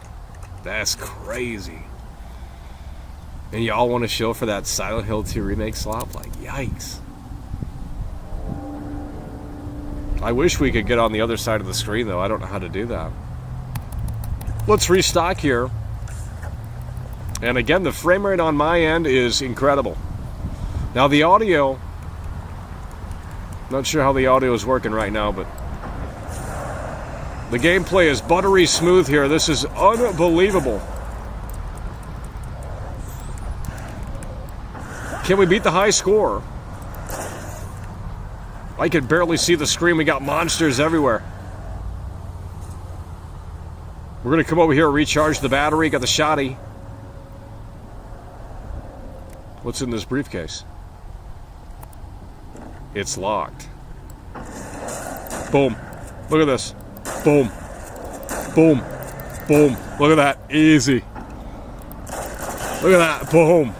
That's crazy. And y'all want to show for that Silent Hill 2 remake slop? Like, yikes. I wish we could get on the other side of the screen, though. I don't know how to do that. Let's restock here. And again, the frame rate on my end is incredible. Now the audio, not sure how the audio is working right now, but the gameplay is buttery smooth here. This is unbelievable. Can we beat the high score? I could barely see the screen. We got monsters everywhere. We're going to come over here, recharge the battery, got the shotty. What's in this briefcase? It's locked. Boom. Look at this. Boom. Boom. Boom. Look at that. Easy. Look at that. Boom.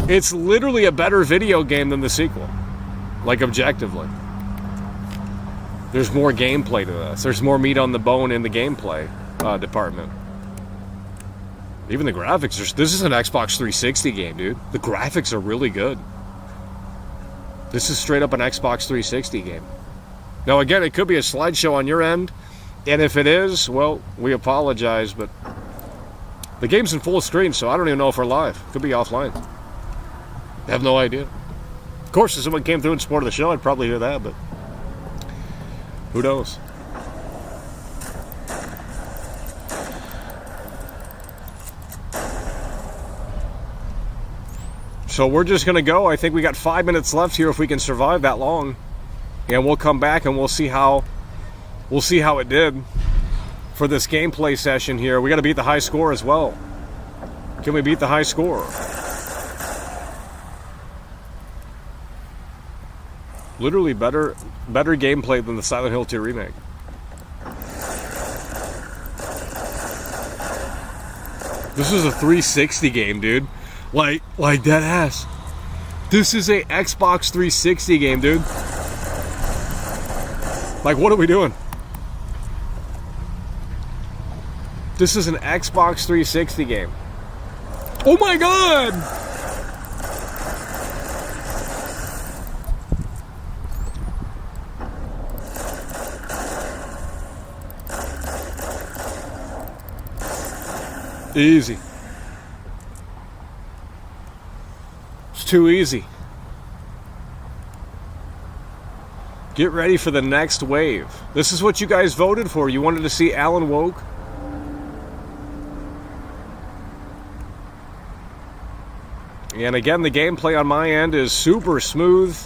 It's literally a better video game than the sequel. Like, objectively. There's more gameplay to this. There's more meat on the bone in the gameplay department. Even the graphics. This is an Xbox 360 game, dude. The graphics are really good. This is straight up an Xbox 360 game. Now, again, it could be a slideshow on your end. And if it is, well, we apologize, but the game's in full screen, so I don't even know if we're live. Could be offline. I have no idea. Of course, if someone came through and supported the show, I'd probably hear that, but who knows? So we're just going to go. I think we got 5 minutes left here if we can survive that long. And we'll come back and we'll see how it did for this gameplay session here. We got to beat the high score as well. Can we beat the high score? Literally better gameplay than the Silent Hill 2 remake. This is a 360 game, dude. Like dead ass. This is a Xbox 360 game, dude. Like, what are we doing? This is an Xbox 360 game. Oh my god! Easy. It's too easy. Get ready for the next wave. This is what you guys voted for. You wanted to see Alan Woke. And again, the gameplay on my end is super smooth,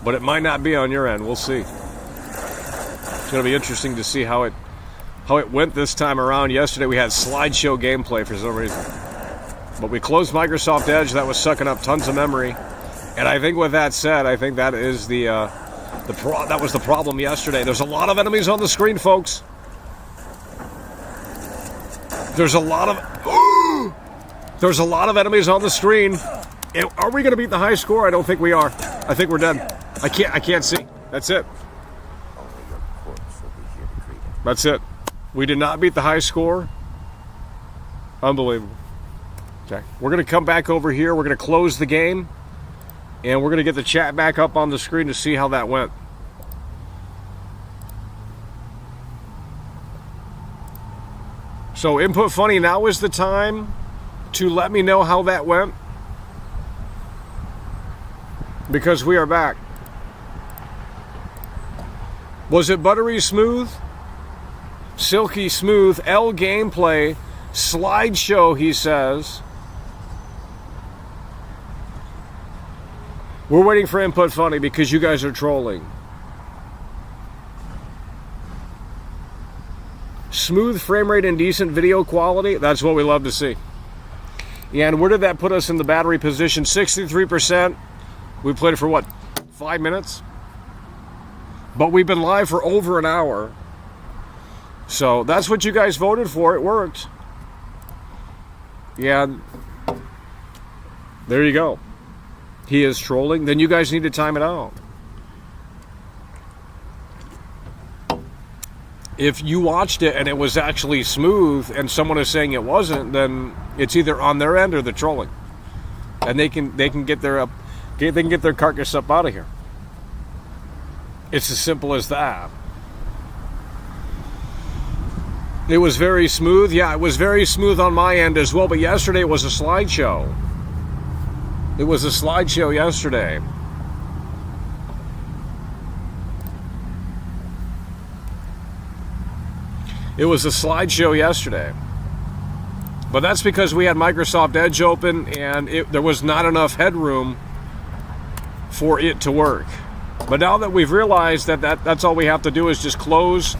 but it might not be on your end. We'll see. It's going to be interesting to see how it went this time around. Yesterday we had slideshow gameplay for some reason. But we closed Microsoft Edge. That was sucking up tons of memory. And I think with that said, I think that is that was the problem yesterday. There's a lot of enemies on the screen, folks. There's a lot of enemies on the screen. Are we going to beat the high score? I don't think we are. I think we're dead. I can't see. That's it. That's it. We did not beat the high score. Unbelievable. Okay. We're going to come back over here. We're going to close the game. And we're going to get the chat back up on the screen to see how that went. So, Input Funny, now is the time to let me know how that went. Because we are back. Was it buttery smooth? Silky smooth? L gameplay? Slideshow, he says. We're waiting for Input Funny because you guys are trolling. Smooth frame rate and decent video quality. That's what we love to see. And where did that put us in the battery position? 63%. We played it for what? 5 minutes? But we've been live for over an hour. So that's what you guys voted for. It worked. Yeah. There you go. He is trolling. Then you guys need to time it out. if you watched it and it was actually smooth and someone is saying it wasn't, then it's either on their end or they're trolling. And they can get their carcass up out of here. It's as simple as that. It was very smooth. Yeah, it was very smooth on my end as well, but yesterday it was a slideshow. It was a slideshow yesterday. It was a slideshow yesterday. But that's because we had Microsoft Edge open and there was not enough headroom for it to work. But now that we've realized that's all we have to do is just close,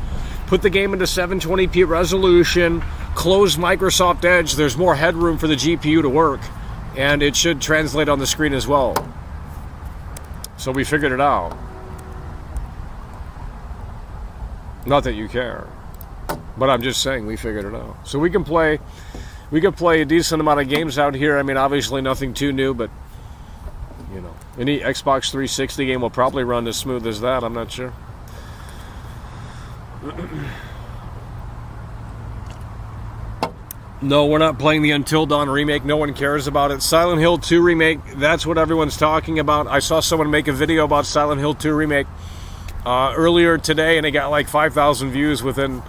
put the game into 720p resolution, close Microsoft Edge, there's more headroom for the GPU to work, and it should translate on the screen as well. So we figured it out. Not that you care, but I'm just saying we figured it out. So we can play a decent amount of games out here. I mean, obviously nothing too new, but you know, any Xbox 360 game will probably run as smooth as that. I'm not sure. No, we're not playing the Until Dawn remake. No one cares about it. Silent Hill 2 remake, that's what everyone's talking about. I saw someone make a video about Silent Hill 2 remake earlier today, and it got like 5,000 views within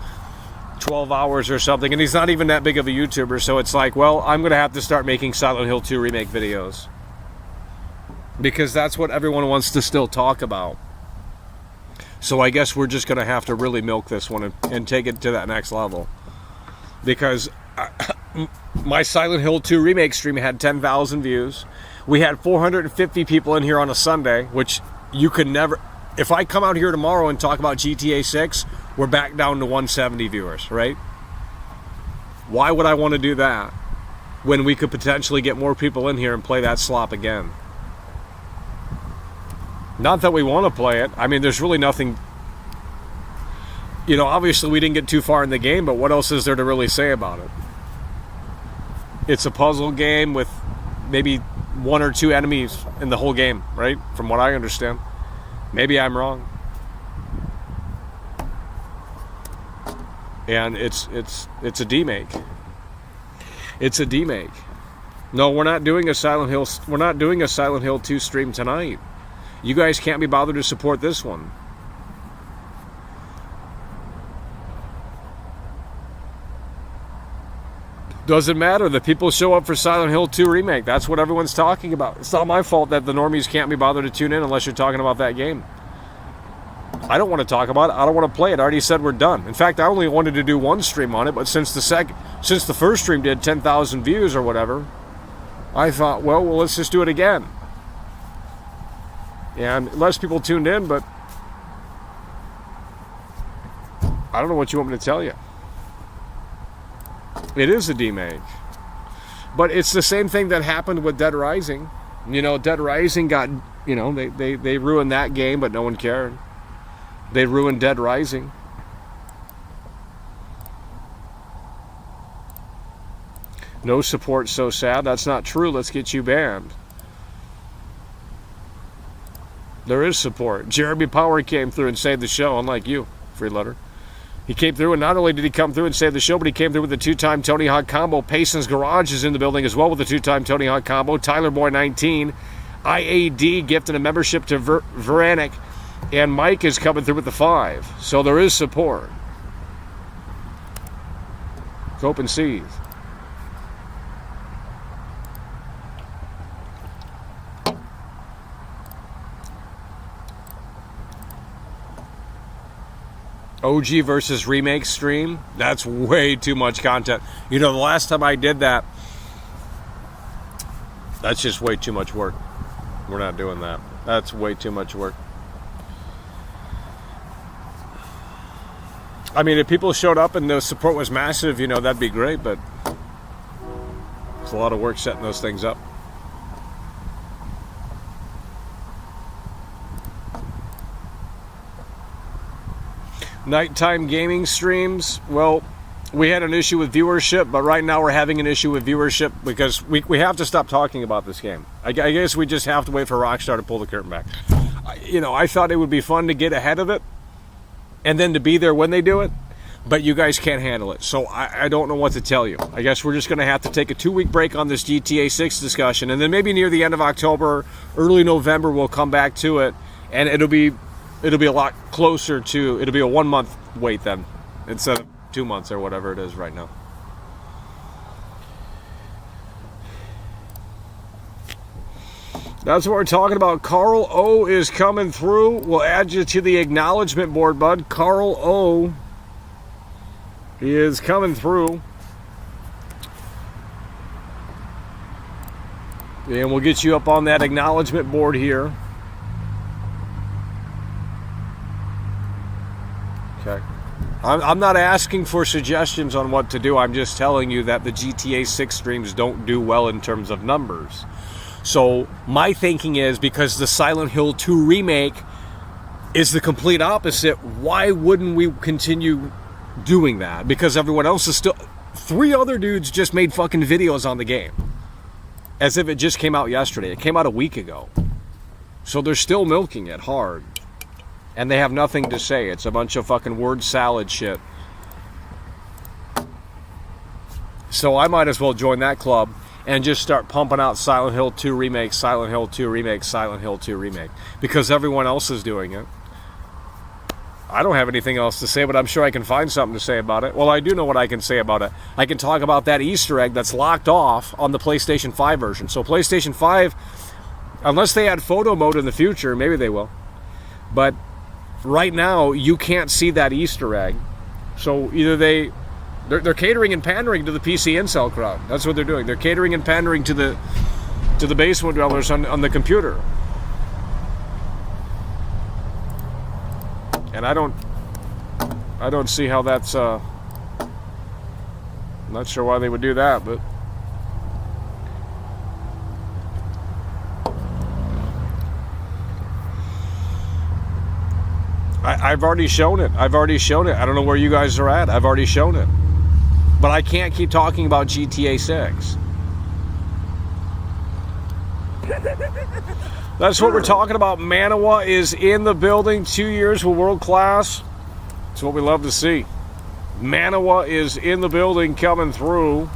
12 hours or something. And he's not even that big of a YouTuber, so it's like, well, I'm going to have to start making Silent Hill 2 remake videos. Because that's what everyone wants to still talk about. So I guess we're just going to have to really milk this one and take it to that next level. Because my Silent Hill 2 remake stream had 10,000 views. We had 450 people in here on a Sunday, which you could never... If I come out here tomorrow and talk about GTA 6, we're back down to 170 viewers, right? Why would I want to do that when we could potentially get more people in here and play that slop again? Not that we want to play it. I mean, there's really nothing... You know, obviously we didn't get too far in the game, but what else is there to really say about it? It's a puzzle game with maybe one or two enemies in the whole game, right? From what I understand. Maybe I'm wrong. And it's a demake. It's a demake. No, we're not doing a Silent Hill 2 stream tonight. You guys can't be bothered to support this one. Doesn't matter. The people show up for Silent Hill 2 remake. That's what everyone's talking about. It's not my fault that the normies can't be bothered to tune in unless you're talking about that game. I don't want to talk about it. I don't want to play it. I already said we're done. In fact, I only wanted to do one stream on it, but since the first stream did 10,000 views or whatever, I thought, well, let's just do it again. And less people tuned in, but I don't know what you want me to tell you. It is a demake. But it's the same thing that happened with Dead Rising. You know, Dead Rising got, you know, they ruined that game, but no one cared. They ruined Dead Rising. No support, so sad. That's not true. Let's get you banned. There is support. Jeremy Power came through and saved the show, unlike you, Freeletter. He came through, and not only did he come through and save the show, but he came through with a 2-time Tony Hawk combo. Payson's Garage is in the building as well with a 2-time Tony Hawk combo. Tyler Boy 19, IAD gifting a membership to Veranic, and Mike is coming through with the 5. So there is support. It's open seas. OG versus remake stream, that's way too much content. You know, the last time I did that, that's just way too much work. We're not doing that. That's way too much work. I mean, if people showed up and the support was massive, you know, that'd be great, but it's a lot of work setting those things up. Nighttime gaming streams, well, we had an issue with viewership, but right now we're having an issue with viewership because we have to stop talking about this game. I guess we just have to wait for Rockstar to pull the curtain back. You know, I thought it would be fun to get ahead of it and then to be there when they do it. but you guys can't handle it. So I don't know what to tell you. I guess we're just going to have to take a 2-week break on this GTA 6 discussion, and then maybe near the end of October, early November, we'll come back to it, and it'll be a lot closer to, it'll be a 1-month wait then, instead of 2 months or whatever it is right now. That's what we're talking about. Carl O is coming through. We'll add you to the acknowledgement board, bud. Carl O is coming through. And we'll get you up on that acknowledgement board here. Okay. I'm not asking for suggestions on what to do. I'm just telling you that the GTA 6 streams don't do well in terms of numbers. So my thinking is, because the Silent Hill 2 remake is the complete opposite, why wouldn't we continue doing that? Because everyone else is still... 3 other dudes just made fucking videos on the game. As if it just came out yesterday. It came out a week ago. So they're still milking it hard. And they have nothing to say. It's a bunch of fucking word salad shit. So I might as well join that club and just start pumping out Silent Hill 2 Remake, Silent Hill 2 Remake, Silent Hill 2 Remake. Because everyone else is doing it. I don't have anything else to say, but I'm sure I can find something to say about it. Well, I do know what I can say about it. I can talk about that Easter egg that's locked off on the PlayStation 5 version. So PlayStation 5, unless they add photo mode in the future, maybe they will. But right now, you can't see that Easter egg. So either they're catering and pandering to the PC incel crowd. That's what they're doing. They're catering and pandering to the basement dwellers on the computer. And I don't see how that's I'm not sure why they would do that, but I've already shown it. I don't know where you guys are at. I've already shown it. But I can't keep talking about GTA 6. That's what we're talking about. Manawa is in the building. 2 years with world class. That's what we love to see. Manawa is in the building, coming through.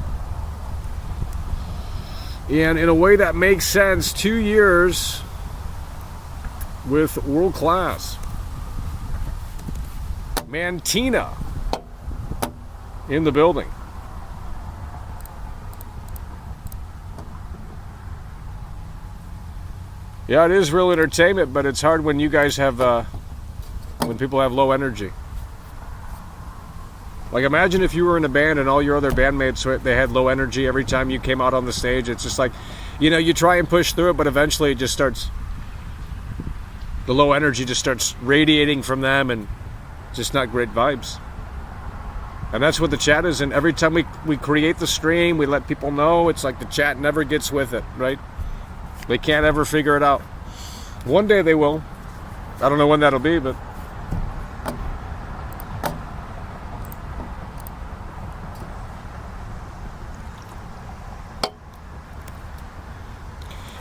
And in a way that makes sense, 2 years with world class. Mantina in the building. Yeah, it is real entertainment, but it's hard when you guys have, when people have low energy. Like, imagine if you were in a band and all your other bandmates, they had low energy every time you came out on the stage. It's just like, you know, you try and push through it, but eventually it just starts, the low energy just starts radiating from them, and just not great vibes. And that's what the chat is. And every time we create the stream, we let people know, it's like the chat never gets with it, right? They can't ever figure it out. One day they will. I don't know when that'll be, but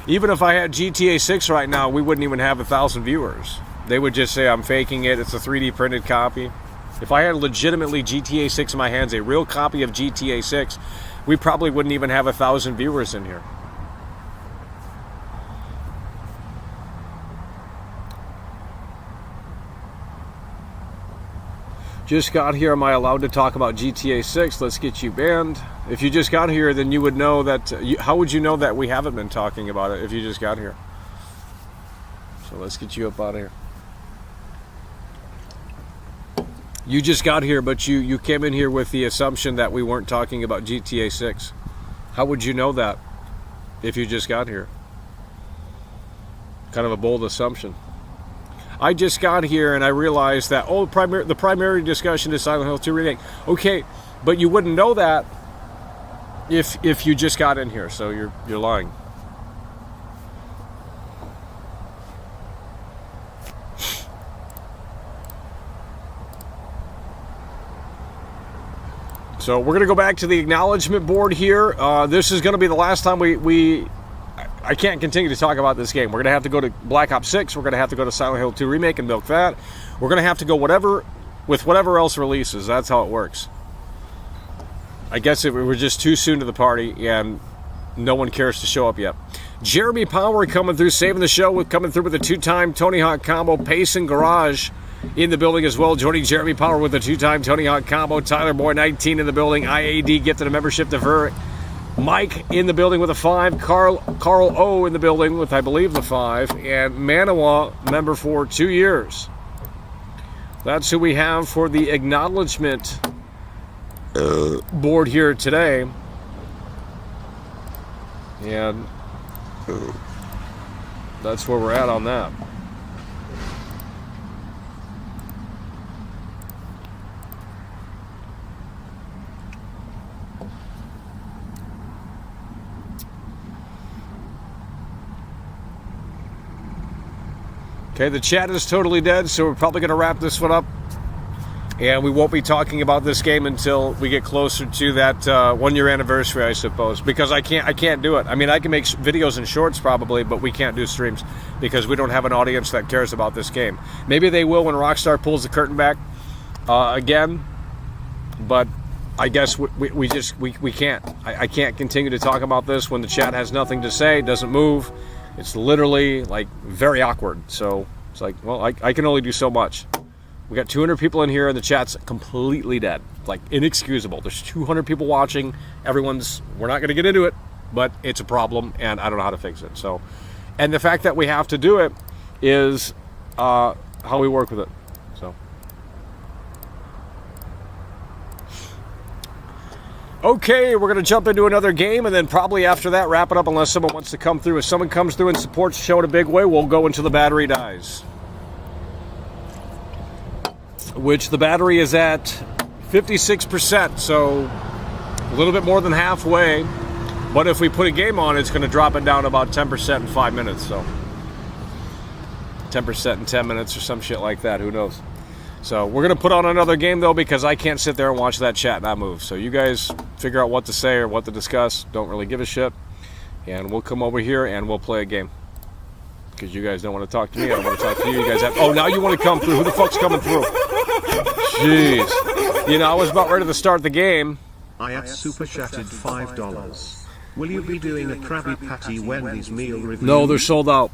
even if I had GTA 6 right now, we wouldn't even have 1,000 viewers. They would just say I'm faking it, it's a 3D printed copy. If I had legitimately GTA 6 in my hands, a real copy of GTA 6, we probably wouldn't even have 1,000 viewers in here. Just got here. Am I allowed to talk about GTA 6? Let's get you banned. If you just got here, then you would know that... how would you know that we haven't been talking about it if you just got here? So let's get you up out of here. You just got here, but you came in here with the assumption that we weren't talking about GTA 6. How would you know that if you just got here? Kind of a bold assumption. I just got here and I realized that, oh, the primary discussion is Silent Hill 2 Remake. Okay, but you wouldn't know that if you just got in here, so you're lying. So we're going to go back to the acknowledgement board here. This is going to be the last time I can't continue to talk about this game. We're going to have to go to Black Ops 6. We're going to have to go to Silent Hill 2 Remake and milk that. We're going to have to go whatever with whatever else releases. That's how it works. I guess we were just too soon to the party, and no one cares to show up yet. Jeremy Power coming through, saving the show, coming through with a 2-time Tony Hawk combo. Payson Garage in the building as well, joining Jeremy Power with a 2-time Tony Hawk combo. Tyler Boy 19 in the building. IAD gifted a membership to Ver. Mike in the building with a 5. Carl O in the building with, I believe, the 5. And Manawa, member for 2 years. That's who we have for the acknowledgement board here today. And that's where we're at on that. Okay, the chat is totally dead, so we're probably going to wrap this one up. And we won't be talking about this game until we get closer to that 1-year anniversary, I suppose. Because I can't do it. I mean, I can make videos and shorts probably, but we can't do streams because we don't have an audience that cares about this game. Maybe they will when Rockstar pulls the curtain back again. But I guess we can't. I can't continue to talk about this when the chat has nothing to say, doesn't move. It's literally like very awkward. So it's like, well, I can only do so much. We got 200 people in here and the chat's completely dead. Like inexcusable. There's 200 people watching. We're not going to get into it, but it's a problem and I don't know how to fix it. So, and the fact that we have to do it is how we work with it. So. Okay, we're going to jump into another game and then probably after that wrap it up unless someone wants to come through. If someone comes through and supports the show in a big way, we'll go until the battery dies. Which the battery is at 56%, so a little bit more than halfway. But if we put a game on, it's going to drop it down about 10% in 5 minutes. So 10% in 10 minutes or some shit like that. Who knows? So we're going to put on another game, though, because I can't sit there and watch that chat not move. So you guys figure out what to say or what to discuss. Don't really give a shit. And we'll come over here and we'll play a game. Because you guys don't want to talk to me. I don't want to talk to you. You guys have... Oh, now you want to come through. Who the fuck's coming through? Jeez. You know, I was about ready to start the game. I have super chatted $5. Will you be doing a Krabby Patty Wendy's meal review? No, they're sold out.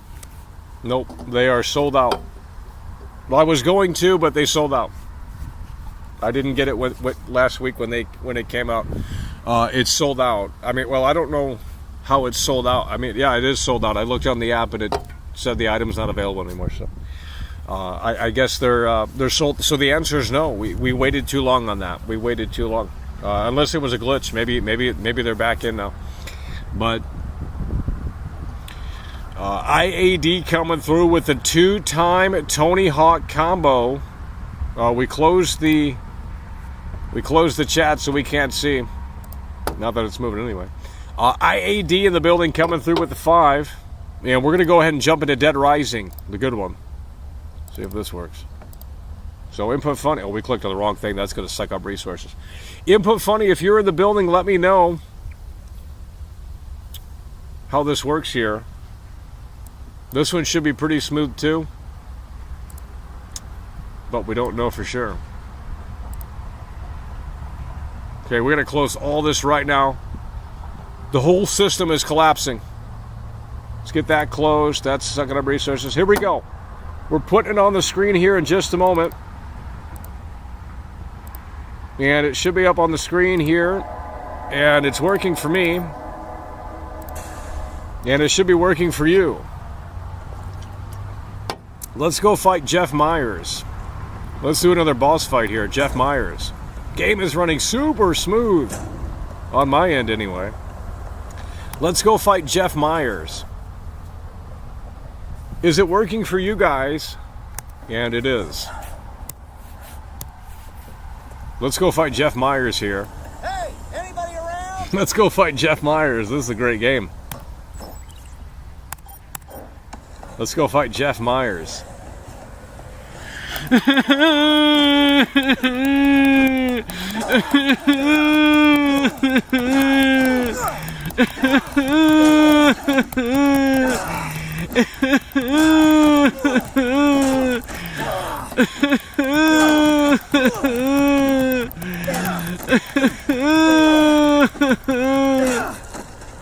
Nope, they are sold out. Well, I was going to, but they sold out. I didn't get it last week when it came out. It's sold out. I mean, well, I don't know how it's sold out. I mean, yeah, it is sold out. I looked on the app and it said the item's not available anymore. So, I guess they're sold. So the answer is no. We waited too long on that. We waited too long. Unless it was a glitch. Maybe they're back in now. But IAD coming through with a 2-time Tony Hawk combo. We closed the chat so we can't see. Not that it's moving anyway. IAD in the building coming through with the 5. And we're going to go ahead and jump into Dead Rising, the good one. See if this works. So Input Funny. Oh, we clicked on the wrong thing. That's going to suck up resources. Input Funny, if you're in the building, let me know how this works here. This one should be pretty smooth too. But we don't know for sure. Okay, we're going to close all this right now. The whole system is collapsing. Let's get that closed. That's sucking up resources. Here we go. We're putting it on the screen here in just a moment. And it should be up on the screen here. And it's working for me. And it should be working for you. Let's go fight Jeff Myers. Let's do another boss fight here. Jeff Myers. Game is running super smooth. On my end, anyway. Let's go fight Jeff Myers. Is it working for you guys? And it is. Let's go fight Jeff Myers here. Hey, anybody around? Let's go fight Jeff Myers. This is a great game. Let's go fight Jeff Myers.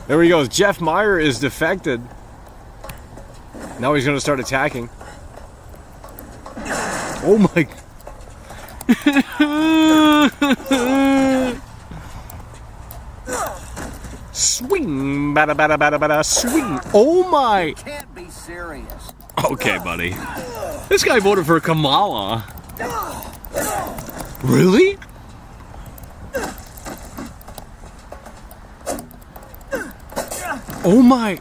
There he goes. Jeff Meyer is defected. Now he's going to start attacking. Oh my. Swing. Bada, bada, bada, bada. Swing. Oh my. Can't be serious. Okay, buddy. This guy voted for Kamala. Really? Oh my.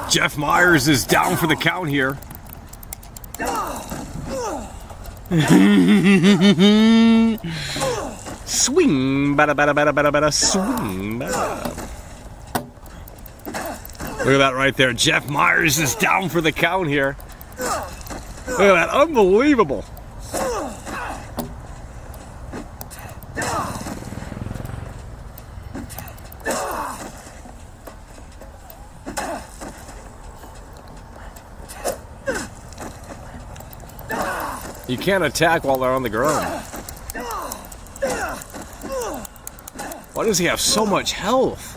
Jeff Myers is down for the count here. Swing. Bada, bada, bada, bada, bada. Swing. Bada. Look at that right there. Jeff Myers is down for the count here. Look at that. Unbelievable. You can't attack while they're on the ground. Why does he have so much health?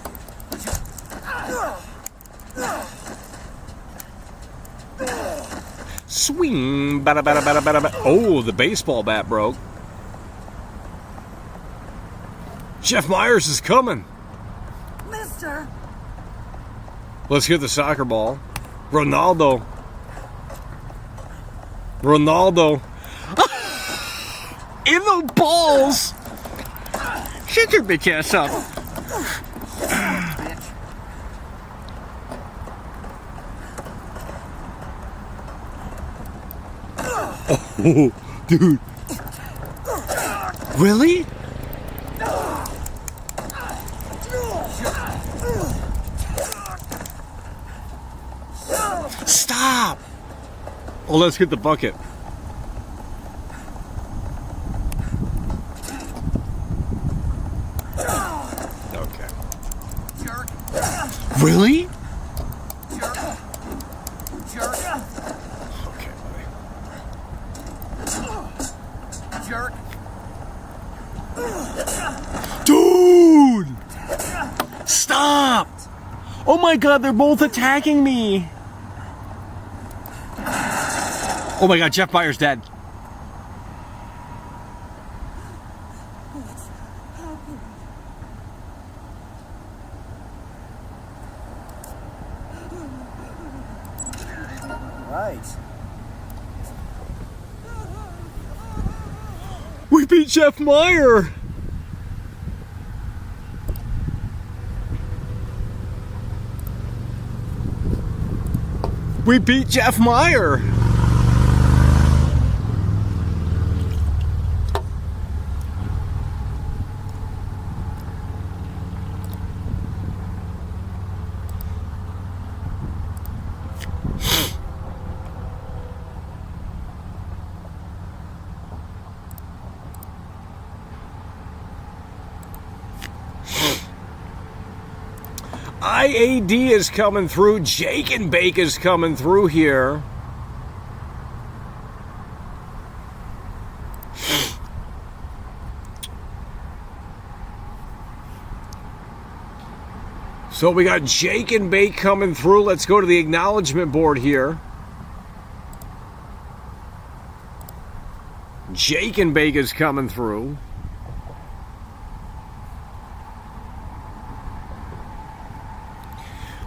Swing. Bada, bada, bada, bada, bada. Oh, the baseball bat broke. Jeff Myers is coming. Mister. Let's hear the soccer ball. Ronaldo. Ronaldo. In the balls. Shut your bitch ass up. Oh, dude. Really? Stop. Oh, let's get the bucket. Okay. Really? Okay, buddy. Jerk. Dude! Stop! Oh my god, they're both attacking me! Oh my god, Jeff Myers dead. Right. We beat Jeff Meyer! We beat Jeff Meyer! IAD is coming through. Jake and Bake is coming through here. So we got Jake and Bake coming through. Let's go to the acknowledgement board here. Jake and Bake is coming through.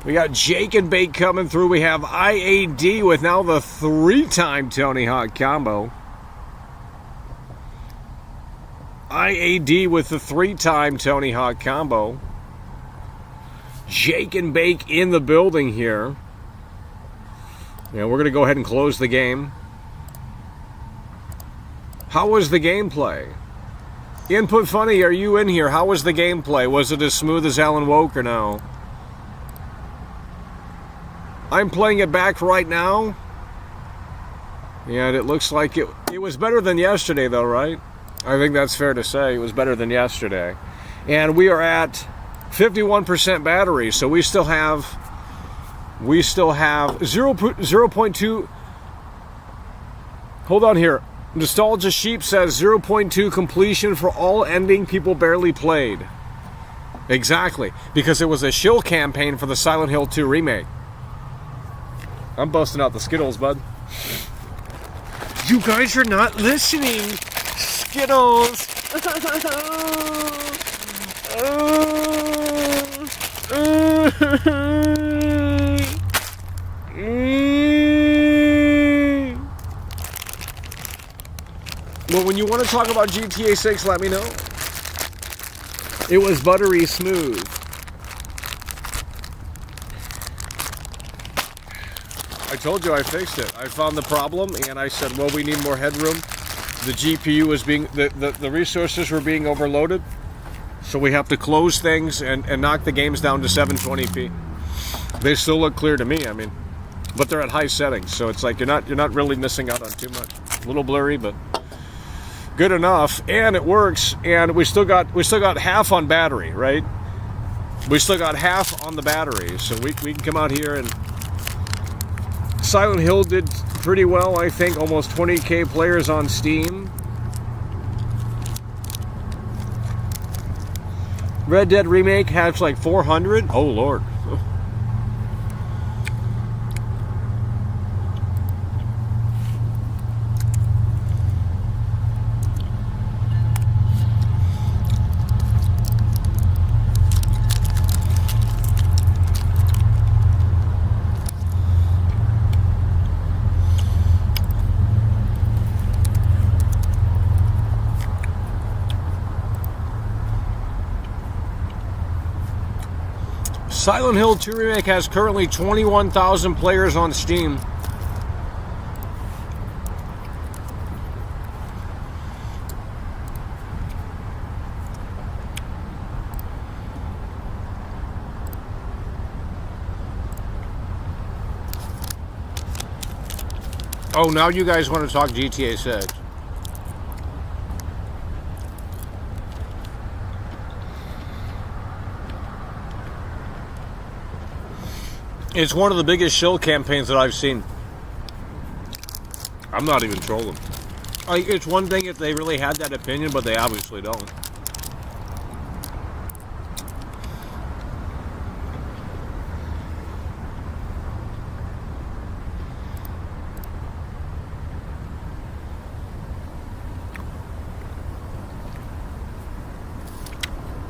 We got Jake and Bake coming through. We have IAD with now the 3-time Tony Hawk combo. IAD with the 3-time Tony Hawk combo. Jake and Bake in the building here. Yeah, we're going to go ahead and close the game. How was the gameplay? Input Funny, are you in here? How was the gameplay? Was it as smooth as Alan Woke or no? I'm playing it back right now. And it looks like it was better than yesterday though, right? I think that's fair to say. It was better than yesterday. And we are at 51% battery, so we still have 0.2 Hold on here. Nostalgia Sheep says 0.2 completion for all ending people barely played. Exactly, because it was a shill campaign for the Silent Hill 2 remake. I'm busting out the Skittles, bud. You guys are not listening. Skittles. Well, when you want to talk about GTA 6, let me know. It was buttery smooth. I told you I fixed it. I found the problem and I said, well, we need more headroom. The GPU was being, the resources were being overloaded. So we have to close things and knock the games down to 720p. They still look clear to me, I mean, but they're at high settings. So it's like you're not really missing out on too much. A little blurry, but good enough. And it works. And we still got half on battery, right? We still got half on the battery. So we can come out here and Silent Hill did pretty well, I think. Almost 20k players on Steam. Red Dead Remake has like 400. Oh, Lord. Silent Hill 2 Remake has currently 21,000 players on Steam. Oh, now you guys want to talk GTA 6. It's one of the biggest shill campaigns that I've seen. I'm not even trolling. Like, it's one thing if they really had that opinion, but they obviously don't.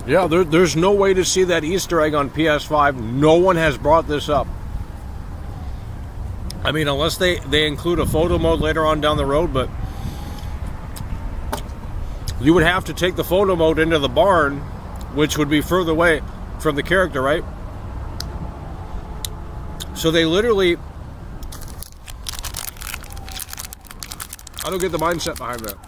Yeah, there's no way to see that Easter egg on PS5. No one has brought this up. I mean, unless they include a photo mode later on down the road, but you would have to take the photo mode into the barn, which would be further away from the character, right? So they literally... I don't get the mindset behind that.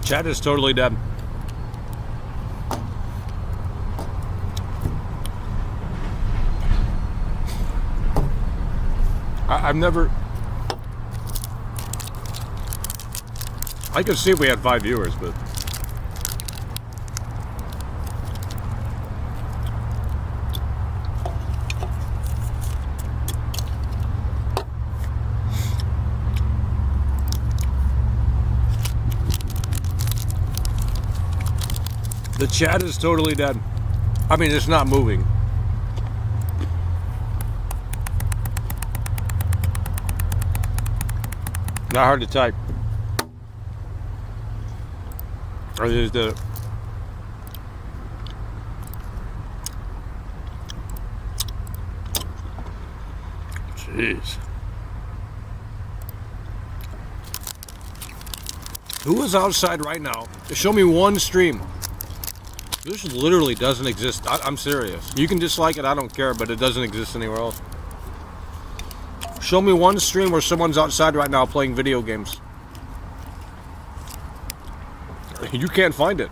Chat is totally dead. I've never... I could see if we had 5 viewers, but... The chat is totally dead. I mean, it's not moving. Not hard to type. I just did it. Jeez. Who is outside right now? Show me one stream. This literally doesn't exist. I'm serious. You can dislike it, I don't care, but it doesn't exist anywhere else. Show me one stream where someone's outside right now playing video games. You can't find it.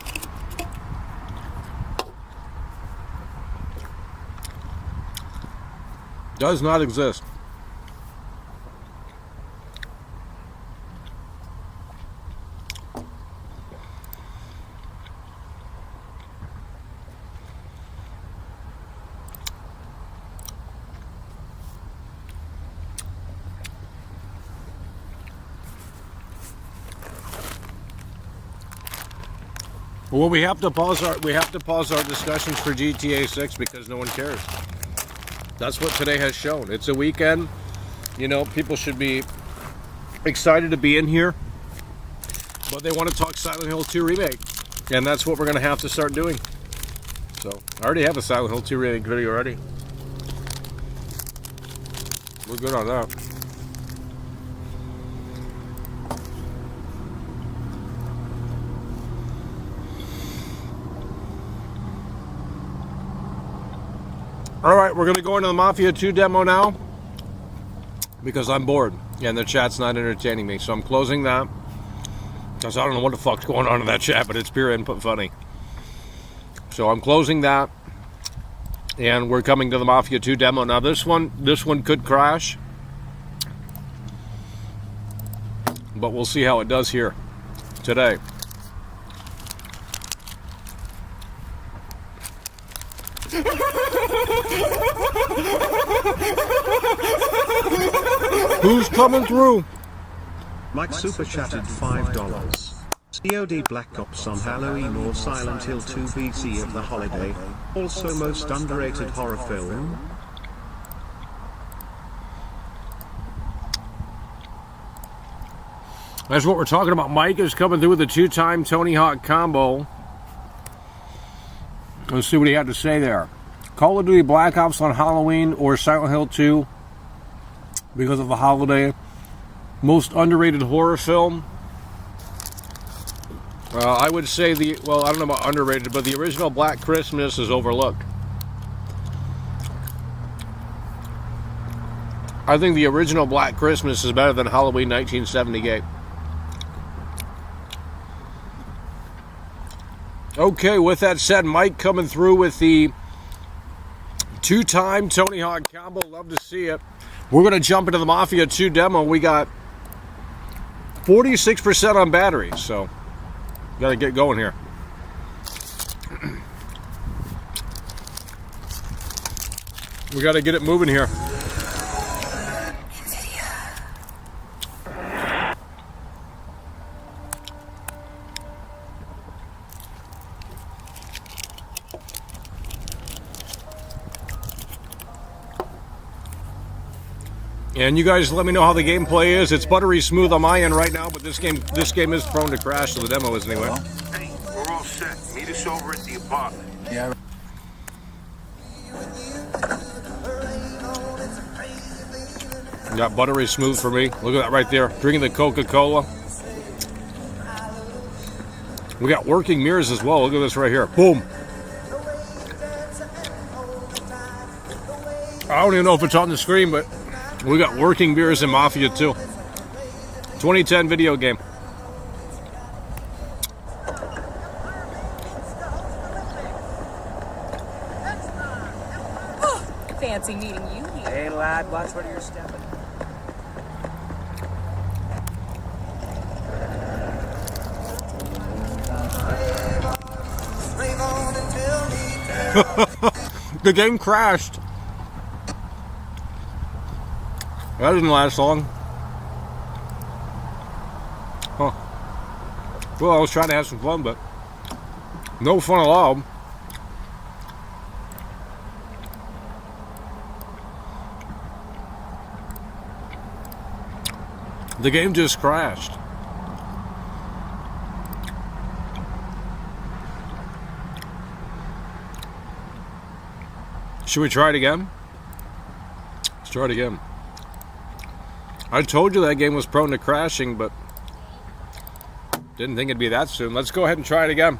Does not exist. Well, we have to pause our discussions for GTA 6 because no one cares. That's what today has shown. It's a weekend. You know, people should be excited to be in here, but they want to talk Silent Hill 2 remake, and that's what we're going to have to start doing. So, I already have a Silent Hill 2 remake video already. We're good on that. Alright, we're going to go into the Mafia 2 demo now because I'm bored and the chat's not entertaining me. So I'm closing that because I don't know what the fuck's going on in that chat, but it's pure input funny. So I'm closing that and we're coming to the Mafia 2 demo. Now this one could crash, but we'll see how it does here today. Who's coming through? Mike super chatted $5. COD Black Ops on Halloween or Silent Hill 2 BC of the holiday. Also most underrated horror film. That's what we're talking about. Mike is coming through with a 2-time Tony Hawk combo. Let's see what he had to say there. Call of Duty Black Ops on Halloween or Silent Hill 2 because of the holiday. Most underrated horror film. I would say I don't know about underrated, but the original Black Christmas is overlooked. I think the original Black Christmas is better than Halloween 1978. Okay, with that said, Mike coming through with the 2-time Tony Hawk combo. Love to see it. We're going to jump into the Mafia 2 demo. We got 46% on battery, so got to get going here. We got to get it moving here. And you guys let me know how the gameplay is. It's buttery smooth on my end right now, but this game is prone to crash, so the demo is anyway. Hey, we're all set. Meet us over at the apartment. Yeah. Got buttery smooth for me. Look at that right there. Drinking the Coca-Cola. We got working mirrors as well. Look at this right here. Boom. I don't even know if it's on the screen, but we got working mirrors in Mafia 2. 2010 video game. Fancy meeting you here. Hey, lad, watch where you're stepping. The game crashed. That didn't last long. Huh. Well, I was trying to have some fun, but no fun allowed. The game just crashed. Should we try it again? Let's try it again. I told you that game was prone to crashing, but didn't think it'd be that soon. Let's go ahead and try it again.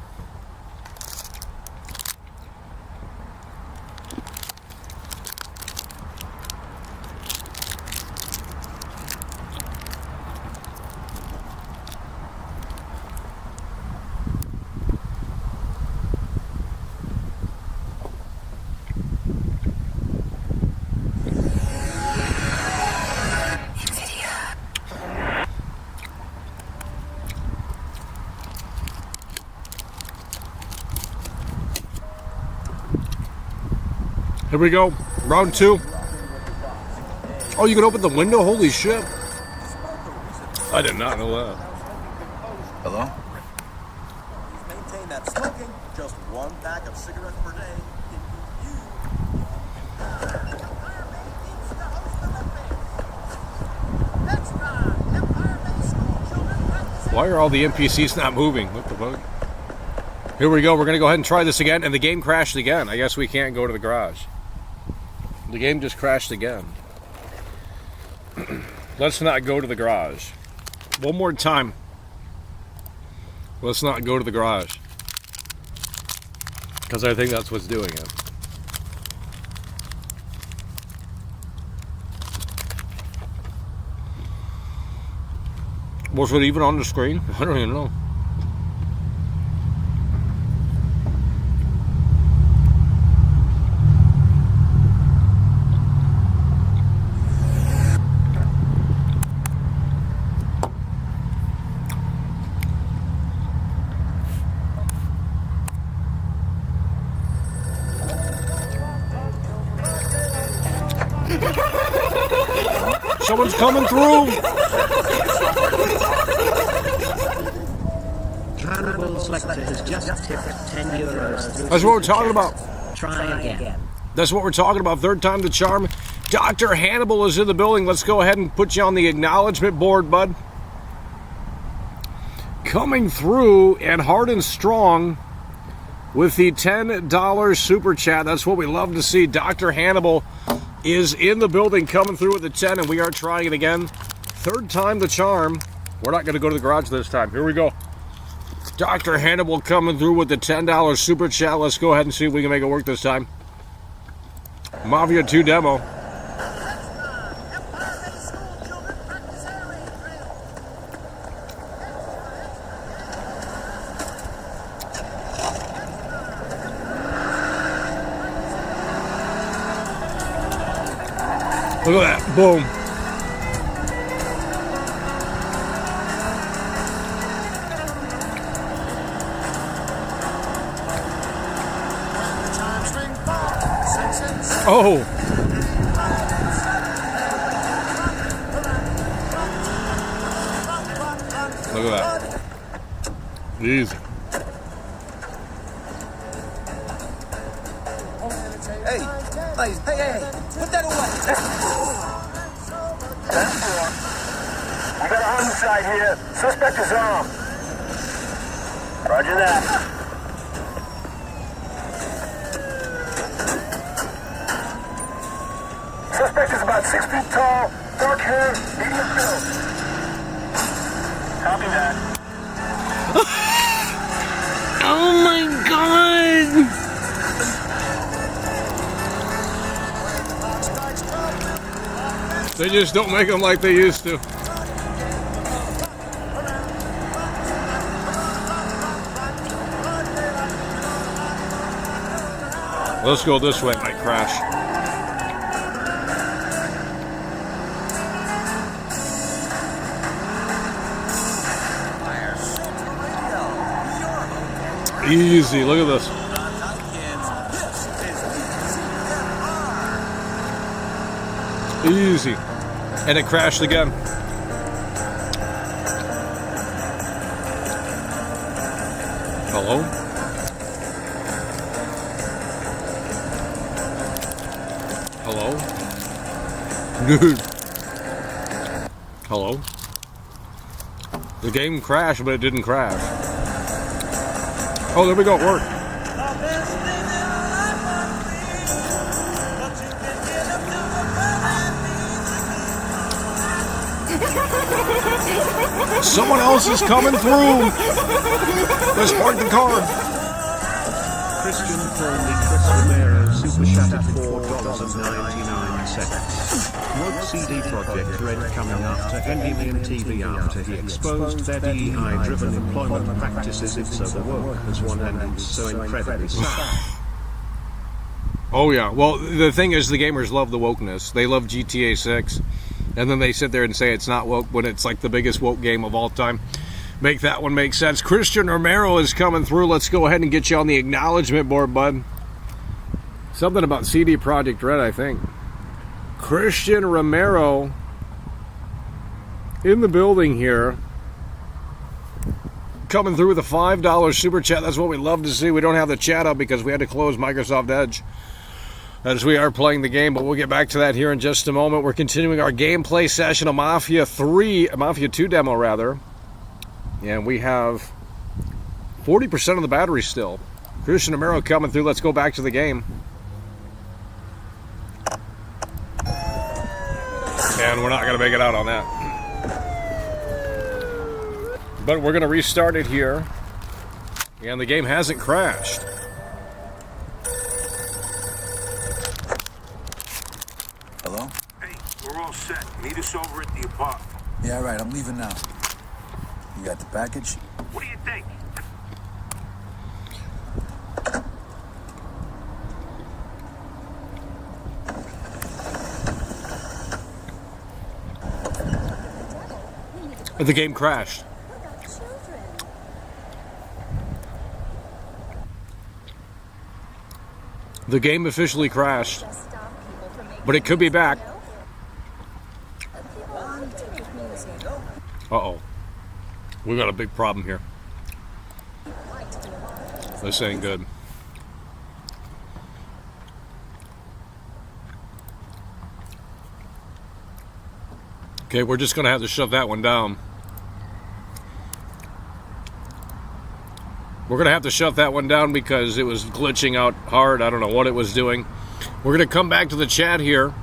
Here we go. Round 2. Oh, you can open the window? Holy shit. I did not know that. Hello? Maintain that smoking. Just one pack of cigarettes per day. Why are all the NPCs not moving? What the fuck? Here we go. We're going to go ahead and try this again. And the game crashed again. I guess we can't go to the garage. The game just crashed again. Let's not go to the garage. One more time. Let's not go to the garage. Because I think that's what's doing it. Was it even on the screen? I don't even know. Someone's coming through! Hannibal Selector has just tipped €10 through That's what we're Super talking Chat. about. Try again. That's what we're talking about. Third time the charm. Dr. Hannibal is in the building. Let's go ahead and put you on the acknowledgement board, bud. Coming through and hard and strong with the $10 super chat. That's what we love to see. Dr. Hannibal is in the building, coming through with the 10, and we are trying it again. Third time the charm. We're not going to go to the garage this time. Here we go. Dr. Hannibal coming through with the $10 super chat. Let's go ahead and see if we can make it work this time. Mafia 2 demo. Look at that. Boom. Oh. Look at that. Easy. Hey, put that away. We got a homicide here. Suspect is armed. Roger that. Suspect is about 6 feet tall, dark hair, medium build. Copy that. Oh my god! They just don't make them like they used to. Let's go this way, it might crash. Easy, look at this. Easy. And it crashed again. Hello? Hello? Dude. Hello? The game crashed, but it didn't crash. Oh, there we go, it worked. Someone else is coming through. Let's park the car. Christian Thornley Chris Romero super chatted $4.99. Woke CD Projekt Red coming after Endymion TV after he exposed their DEI-driven employment practices. If so, the woke has won, and it's so incredibly sad. Oh yeah, well the thing is, the gamers love the wokeness. They love GTA 6, and then they sit there and say it's not woke when it's like the biggest woke game of all time. Make that one make sense. Christian Romero is coming through. Let's go ahead and get you on the acknowledgement board, bud. Something about CD Projekt Red, I think. Christian Romero in the building here. Coming through with a $5 super chat. That's what we love to see. We don't have the chat up because we had to close Microsoft Edge as we are playing the game, but we'll get back to that here in just a moment. We're continuing our gameplay session of Mafia 2 demo rather. And we have 40% of the battery still. Christian Romero coming through. Let's go back to the game. And we're not going to make it out on that. But we're going to restart it here. And the game hasn't crashed. Hello? Hey, we're all set. Meet us over at the apartment. Yeah, right. I'm leaving now. You got the package? What do you think? The game crashed. The game officially crashed. But it could be back. Uh-oh. We got a big problem here. This ain't good. Okay, we're just going to have to shut that one down. We're going to have to shut that one down because it was glitching out hard. I don't know what it was doing. We're going to come back to the chat here.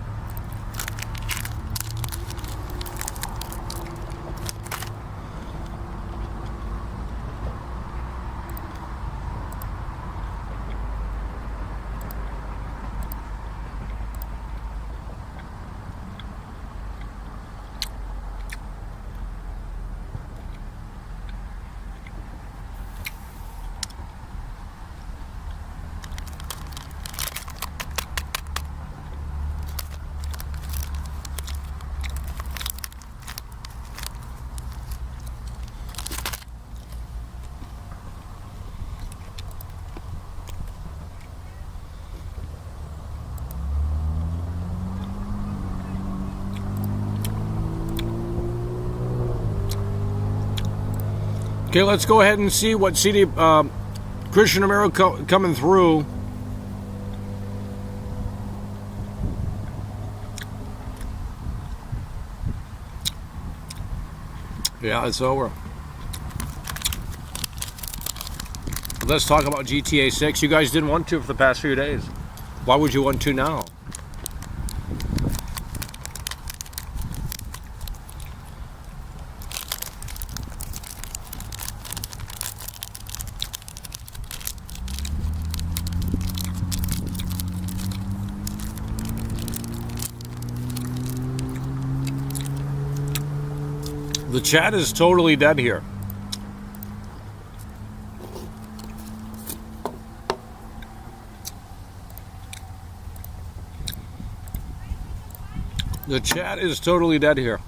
Okay, let's go ahead and see what Christian Romero coming through. Yeah, it's over. Let's talk about GTA 6. You guys didn't want to for the past few days. Why would you want to now? The chat is totally dead here. The chat is totally dead here.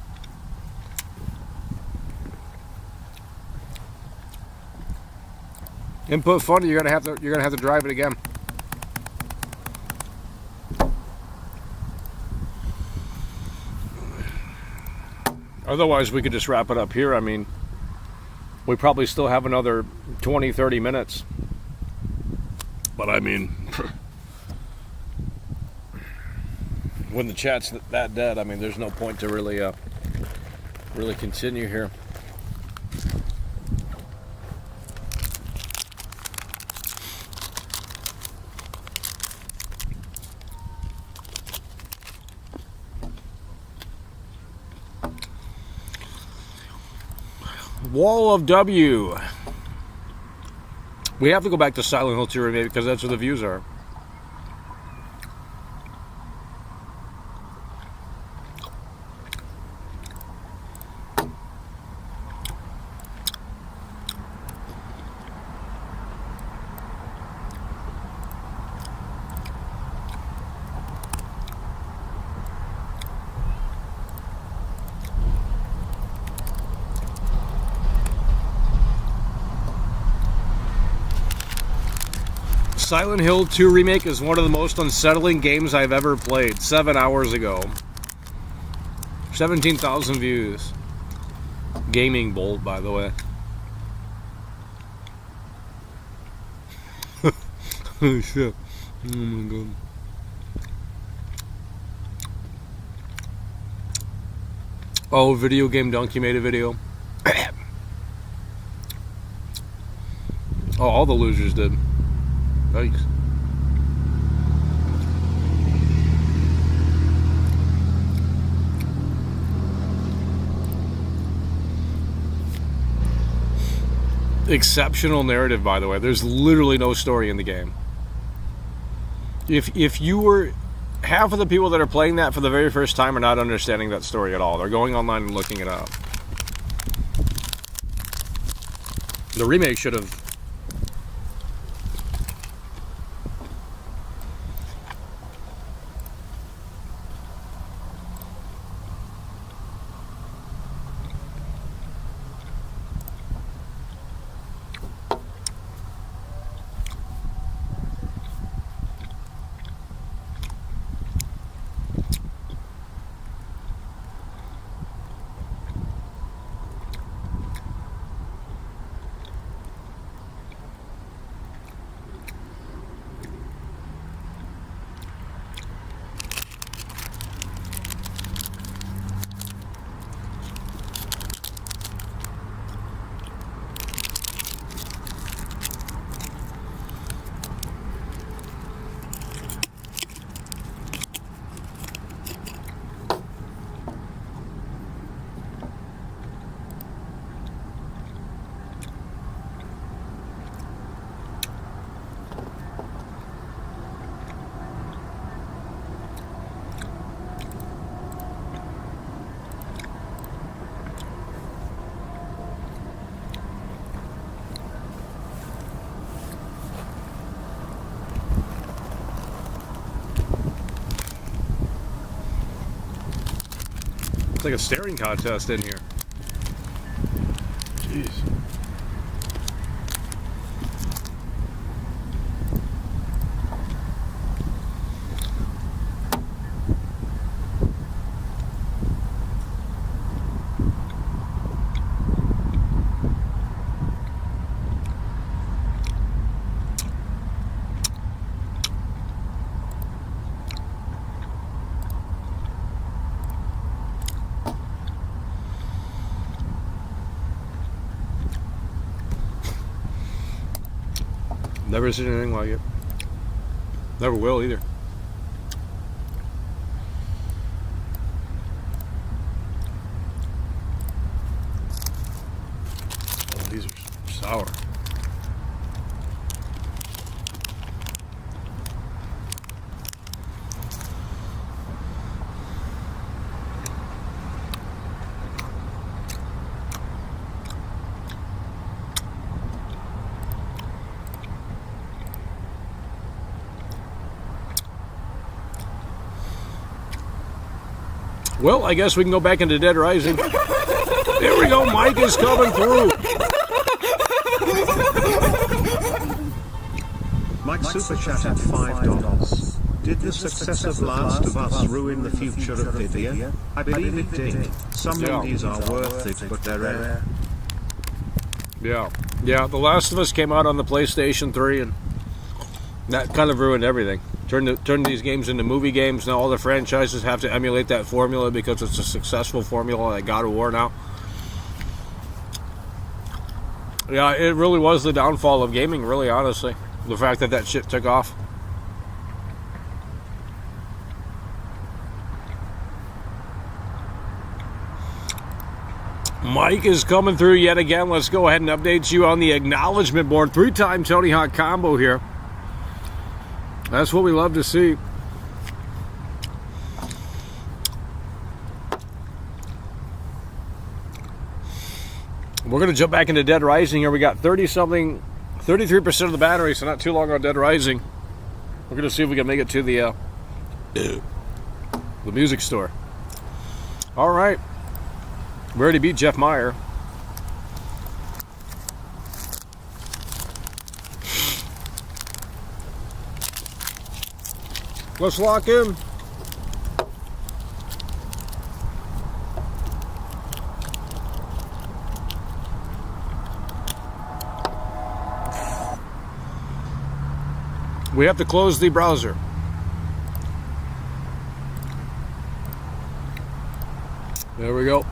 Input funny, you're gonna have to drive it again. Otherwise, we could just wrap it up here. I mean, we probably still have another 20, 30 minutes. But I mean, when the chat's that dead, I mean, there's no point to really continue here. Wall of W. We have to go back to Silent Hill 2 maybe because that's where the views are. Silent Hill 2 Remake is one of the most unsettling games I've ever played. 7 hours ago. 17,000 views. Gaming Bolt, by the way. Oh shit. Oh my god. Oh, Video Game Donkey made a video. Oh, all the losers did. Nice. Exceptional narrative, by the way. There's literally no story in the game. If you were... Half of the people that are playing that for the very first time are not understanding that story at all. They're going online and looking it up. The remake should have... It's like a staring contest in here. Jeez. Never seen anything like it. Never will either. Oh, these are sour. Well, I guess we can go back into Dead Rising. There we go, Mike is coming through. Mike Super chatted $5. Did the success of Last of Us ruin the future of Vivia? I believe it did. Some indies are worth it, but they're rare. Yeah, The Last of Us came out on the PlayStation 3, and that kind of ruined everything. Turned these games into movie games. Now all the franchises have to emulate that formula because it's a successful formula like God of War now. Yeah, it really was the downfall of gaming, really, honestly. The fact that shit took off. Mike is coming through yet again. Let's go ahead and update you on the acknowledgement board. 3-time Tony Hawk combo here. That's what we love to see. We're going to jump back into Dead Rising here. We got 33% of the battery, so not too long on Dead Rising. We're going to see if we can make it to the music store. All right. We already beat Jeff Meyer. Let's lock in. We have to close the browser. There we go.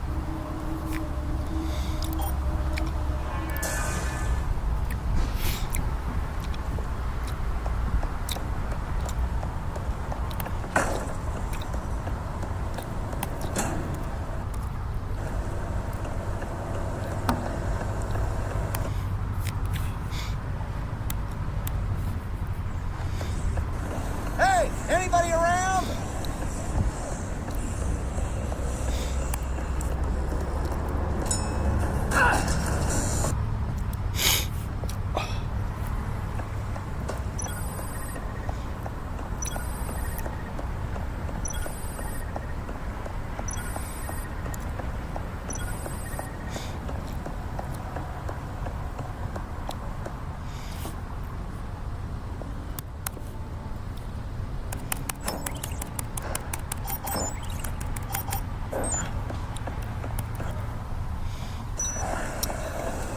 Hey, anybody around?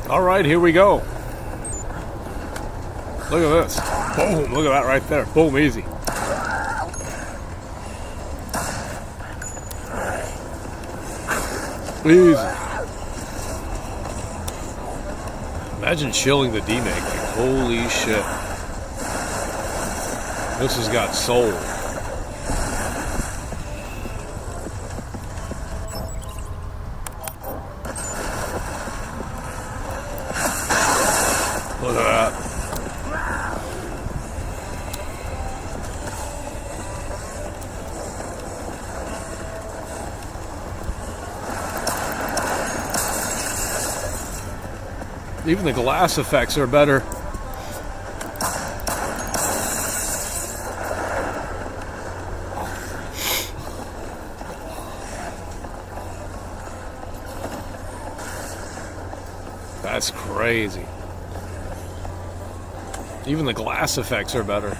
All right, here we go. Look at this. Boom, look at that right there. Boom, easy. Easy. Imagine chilling the D-Make. Like, holy shit. This has got soul. Look at that. Even the glass effects are better. That's crazy. Even the glass effects are better.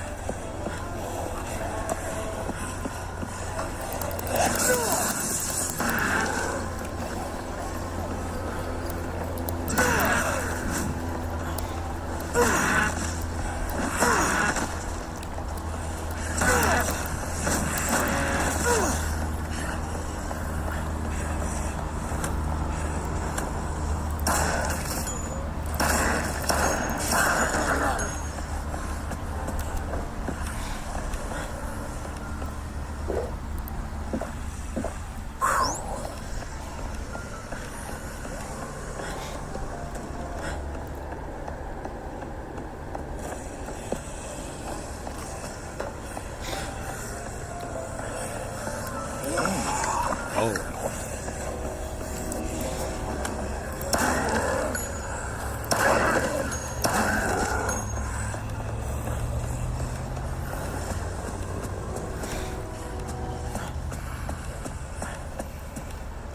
Oh.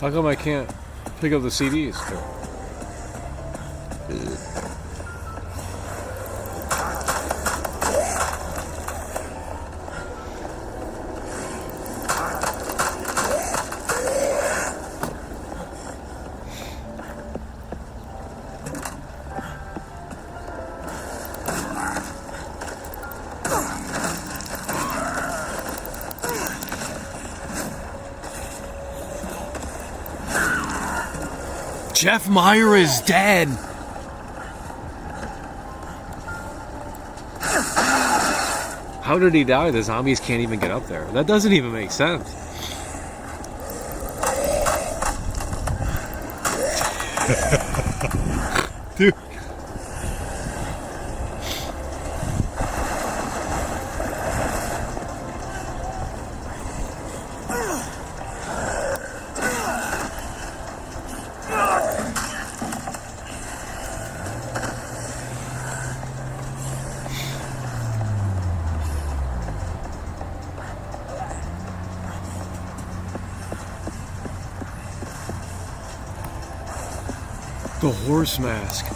How come I can't pick up the CDs? Jeff Meyer is dead. How did he die? The zombies can't even get up there. That doesn't even make sense. Dude. The horse mask.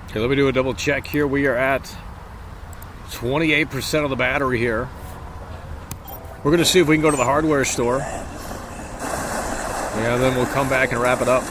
Okay, let me do a double check here. We are at 28% of the battery here. We're going to see if we can go to the hardware store. Yeah, then we'll come back and wrap it up.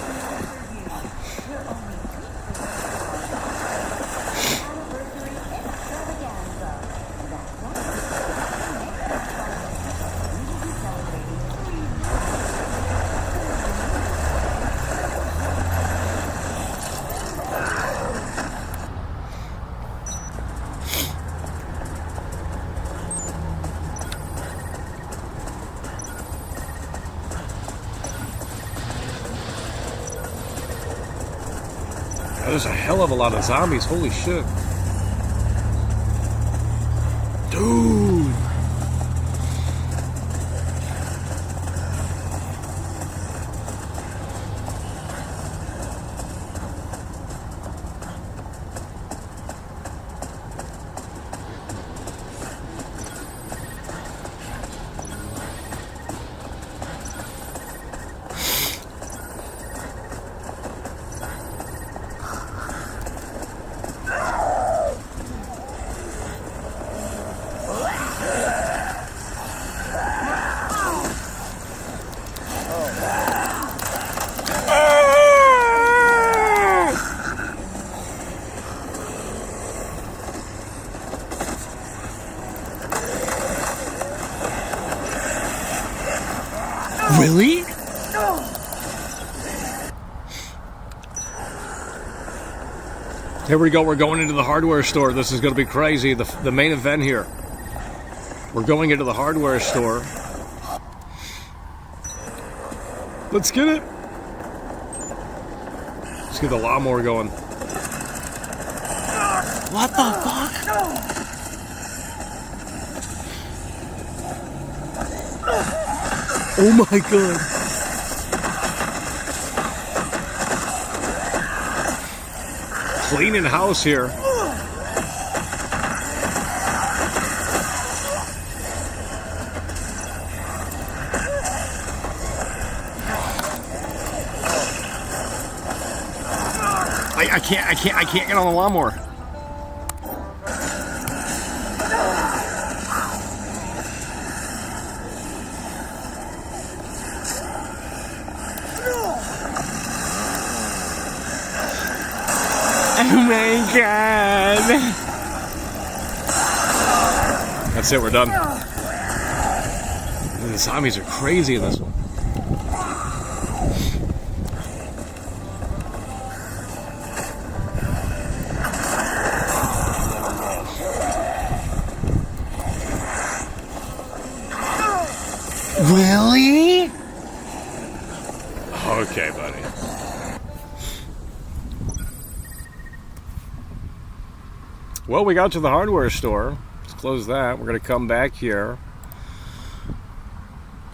There's a hell of a lot of zombies. Holy shit. Dude. Really? Here we go. We're going into the hardware store. This is going to be crazy. The main event here. We're going into the hardware store. Let's get it. Let's get the lawnmower going. What the fuck? Oh my god. Cleaning house here. I can't get on the lawnmower. Oh my god. That's it, we're done. The zombies are crazy in this one. Really? Okay, buddy. Well, we got to the hardware store. Let's close that. We're going to come back here.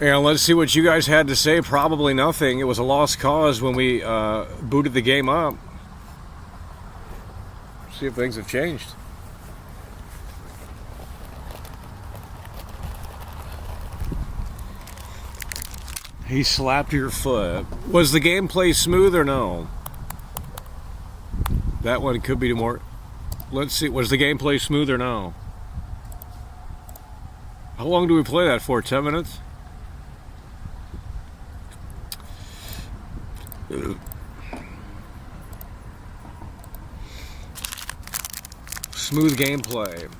And let's see what you guys had to say. Probably nothing. It was a lost cause when we booted the game up. See if things have changed. He slapped your foot. Was the gameplay smooth or no? That one could be more... Let's see, was the gameplay smooth or no? How long do we play that for? 10 minutes? Smooth gameplay.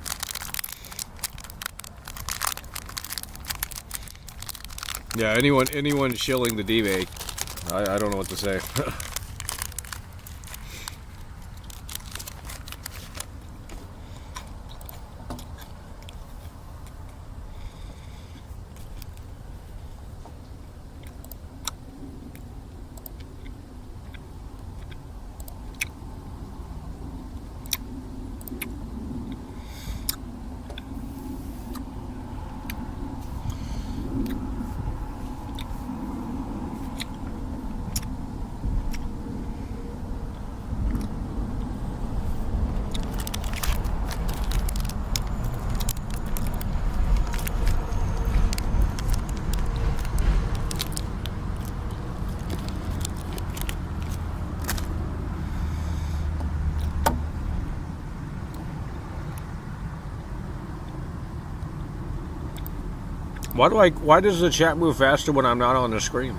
Yeah, anyone shilling the D-Bake, I don't know what to say. Why does the chat move faster when I'm not on the screen?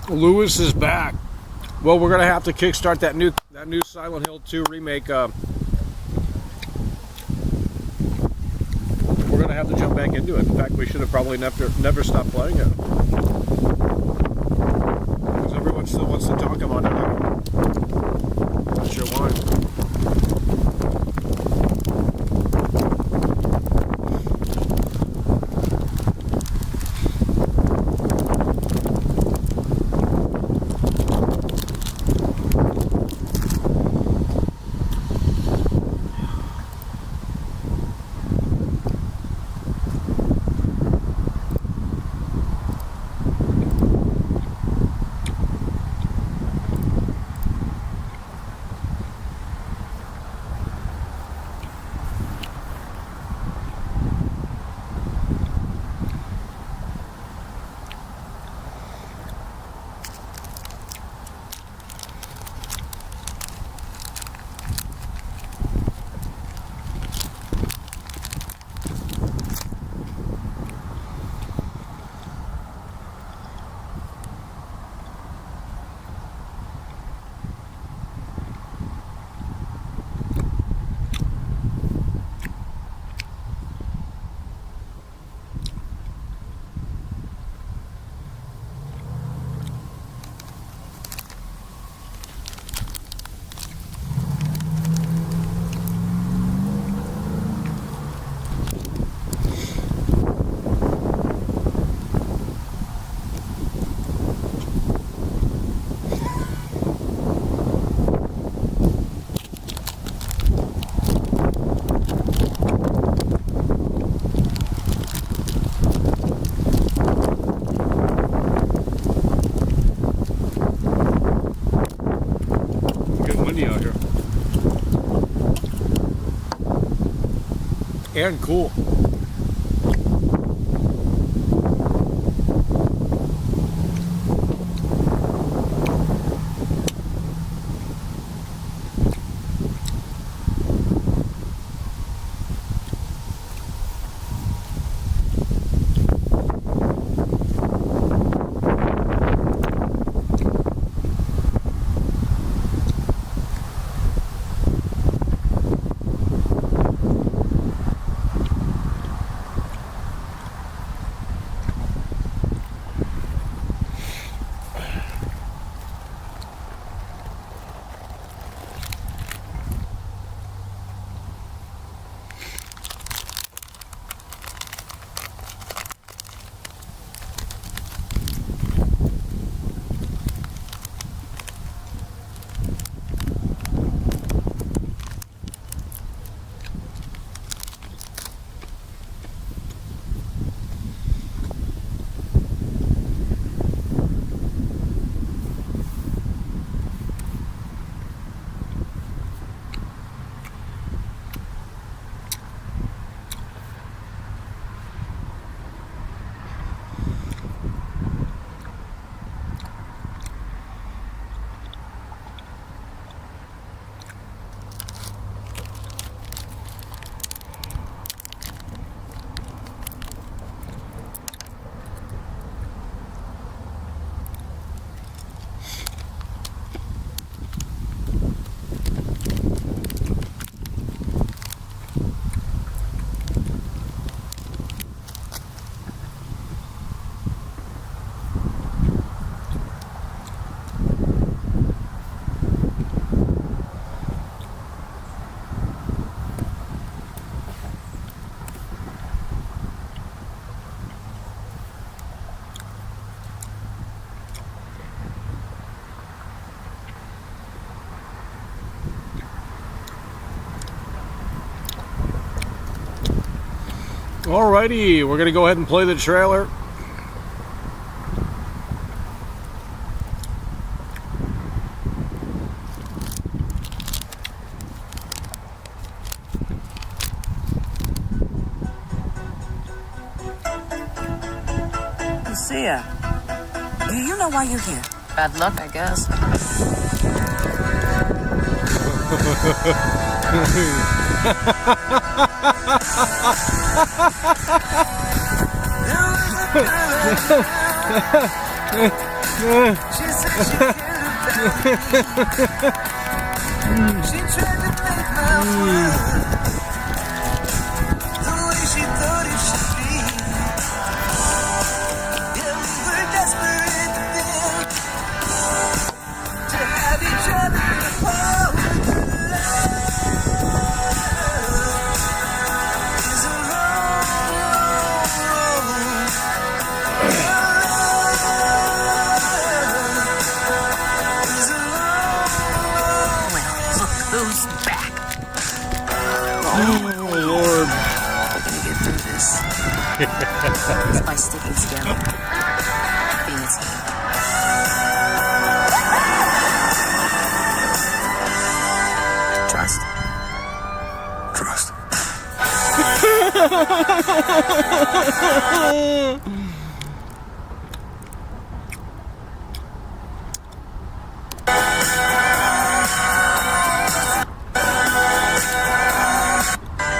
Lewis is back. Well, we're gonna have to kickstart that new Silent Hill 2 remake. We're gonna have to jump back into it. In fact, we should have probably never stopped playing it, because everyone still wants to talk about it. Not sure why. And cool. Alrighty, we're gonna go ahead and play the trailer. Lucia, do you know why you're here? Bad luck, I guess. She tried to make my world the way she thought it should be. Yeah, we were desperate then to have each other apart. Love is a long, long road. Love is a long, long Well, look who's back. Oh Lord. We're gonna get through this. It's by sticking together. Being a team. Trust. Trust.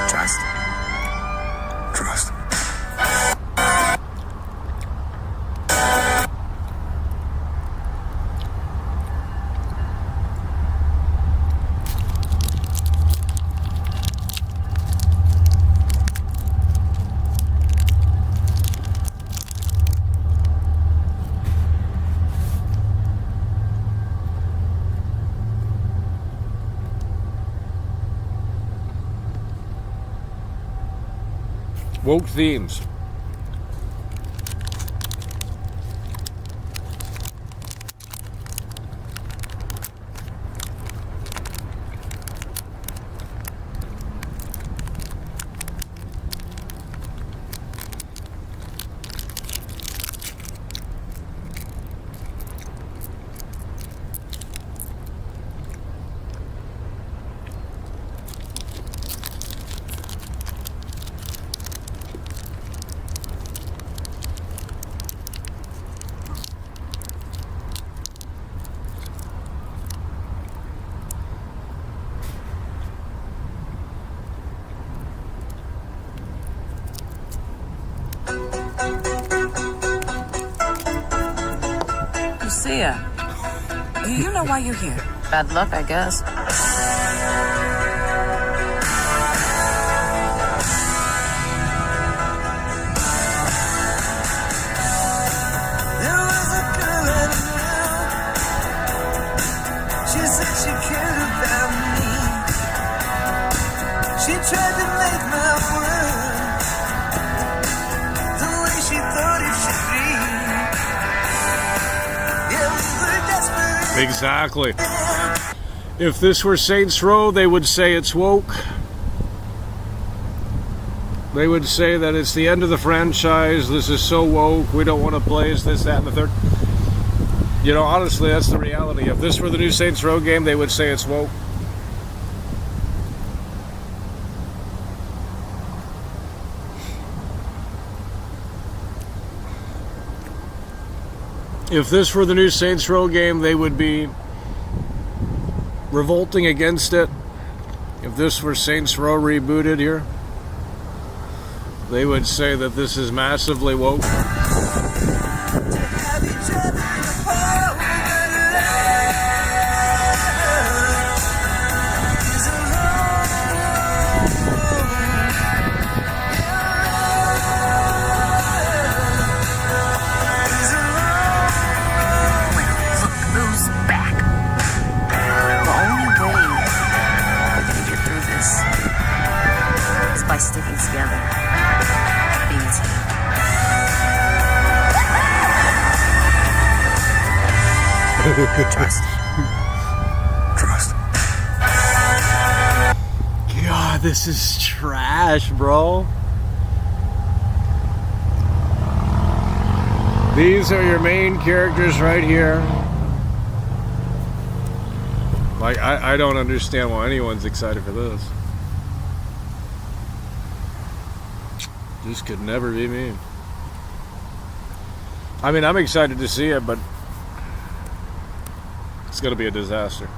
Trust. Trust. Woke themes. Lucia, do you know why you're here? Bad luck, I guess. There was a girl I knew. She said she cared about me. She tried to make my world the way she thought it should be. Yeah, we were desperate. Exactly. If this were Saints Row, they would say it's woke. They would say that it's the end of the franchise. This is so woke. We don't want to play as this, that, and the third. You know, honestly, that's the reality. If this were the new Saints Row game, they would say it's woke. If this were the new Saints Row game, they would be revolting against it. If this were Saints Row rebooted here, they would say that this is massively woke. Have each other apart. Love is a long, long road. Is a long, Well, look who's back. The only way we're gonna get through this is by sticking together. Being a team. Trust. Trust. God, this is trash, bro. These are your main characters right here. Like, I don't understand why anyone's excited for this. This could never be me. I mean, I'm excited to see it, but it's going to be a disaster.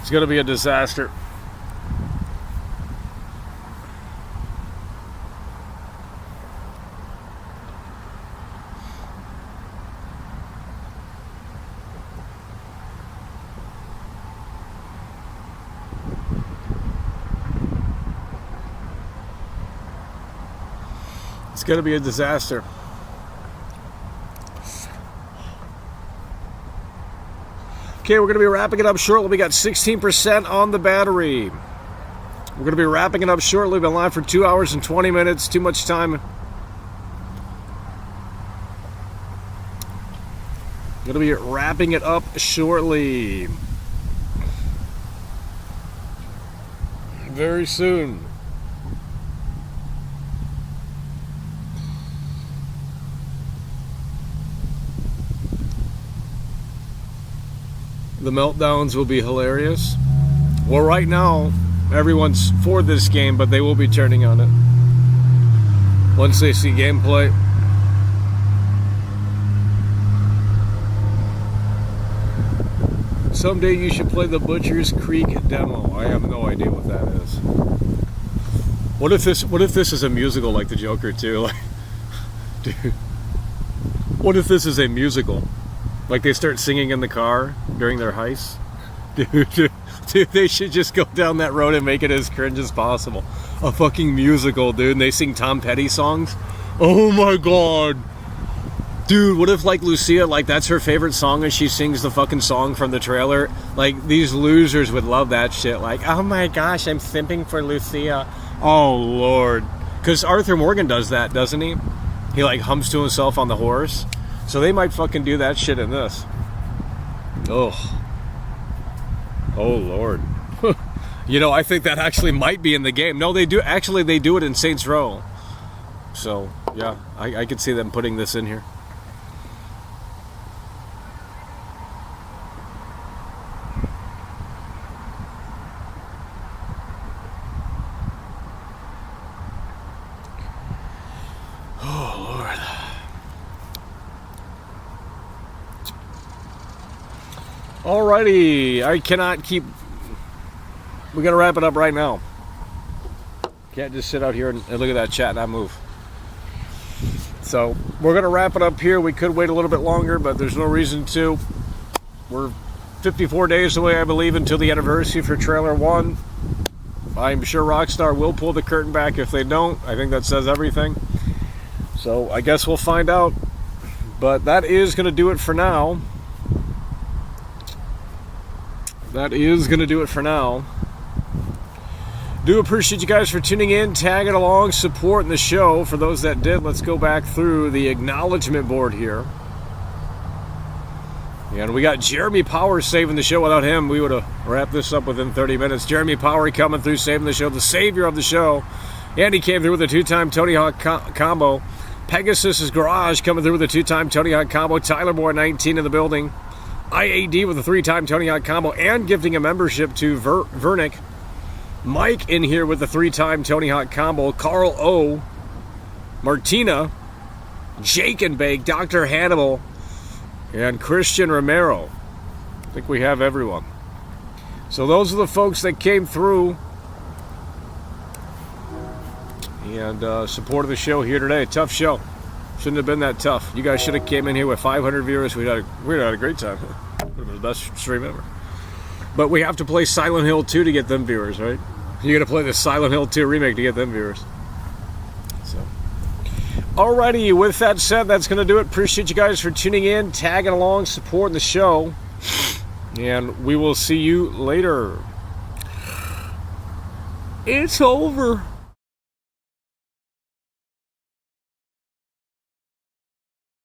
It's going to be a disaster. It's going to be a disaster. Okay, we're going to be wrapping it up shortly. We got 16% on the battery. We're going to be wrapping it up shortly. We've been live for 2 hours and 20 minutes. Too much time. Going to be wrapping it up shortly. Very soon. The meltdowns will be hilarious. Well, right now, everyone's for this game, but they will be turning on it once they see gameplay. Someday you should play the Butcher's Creek demo. I have no idea what that is. What if this is a musical like the Joker too? Like, dude, what if this is a musical? Like they start singing in the car during their heist? Dude, they should just go down that road and make it as cringe as possible. A fucking musical, dude, and they sing Tom Petty songs? Oh my god. Dude, what if like Lucia, like that's her favorite song and she sings the fucking song from the trailer? Like these losers would love that shit. Like, oh my gosh, I'm simping for Lucia. Oh lord. Because Arthur Morgan does that, doesn't he? He like hums to himself on the horse. So they might fucking do that shit in this. Oh. Oh, Lord. You know, I think that actually might be in the game. No, they do. Actually, they do it in Saints Row. So, yeah, I could see them putting this in here. Alrighty, I cannot keep. We gotta wrap it up right now. Can't just sit out here and look at that chat and not move. So we're gonna wrap it up here. We could wait a little bit longer, but there's no reason to. We're 54 days away, I believe, until the anniversary for Trailer 1. I'm sure Rockstar will pull the curtain back. If they don't, I think that says everything. So I guess we'll find out. But that is gonna do it for now. That is going to do it for now. Do appreciate you guys for tuning in, tagging along, supporting the show. For those that did, let's go back through the acknowledgement board here. And we got Jeremy Power saving the show. Without him, we would have wrapped this up within 30 minutes. Jeremy Power coming through, saving the show, the savior of the show. And he came through with a 2-time Tony Hawk combo. Pegasus's Garage coming through with a 2-time Tony Hawk combo. Tyler Moore, 19 in the building. IAD with a 3-time Tony Hawk combo and gifting a membership to Vernick. Mike in here with a 3-time Tony Hawk combo. Carl O. Martina. Jake and Bake. Dr. Hannibal. And Christian Romero. I think we have everyone. So those are the folks that came through and supported the show here today. Tough show. Shouldn't have been that tough. You guys should have came in here with 500 viewers. We'd had a great time. Would have been the best stream ever. But we have to play Silent Hill 2 to get them viewers, right? You got to play the Silent Hill 2 remake to get them viewers. So, alrighty. With that said, that's going to do it. Appreciate you guys for tuning in, tagging along, supporting the show, and we will see you later. It's over.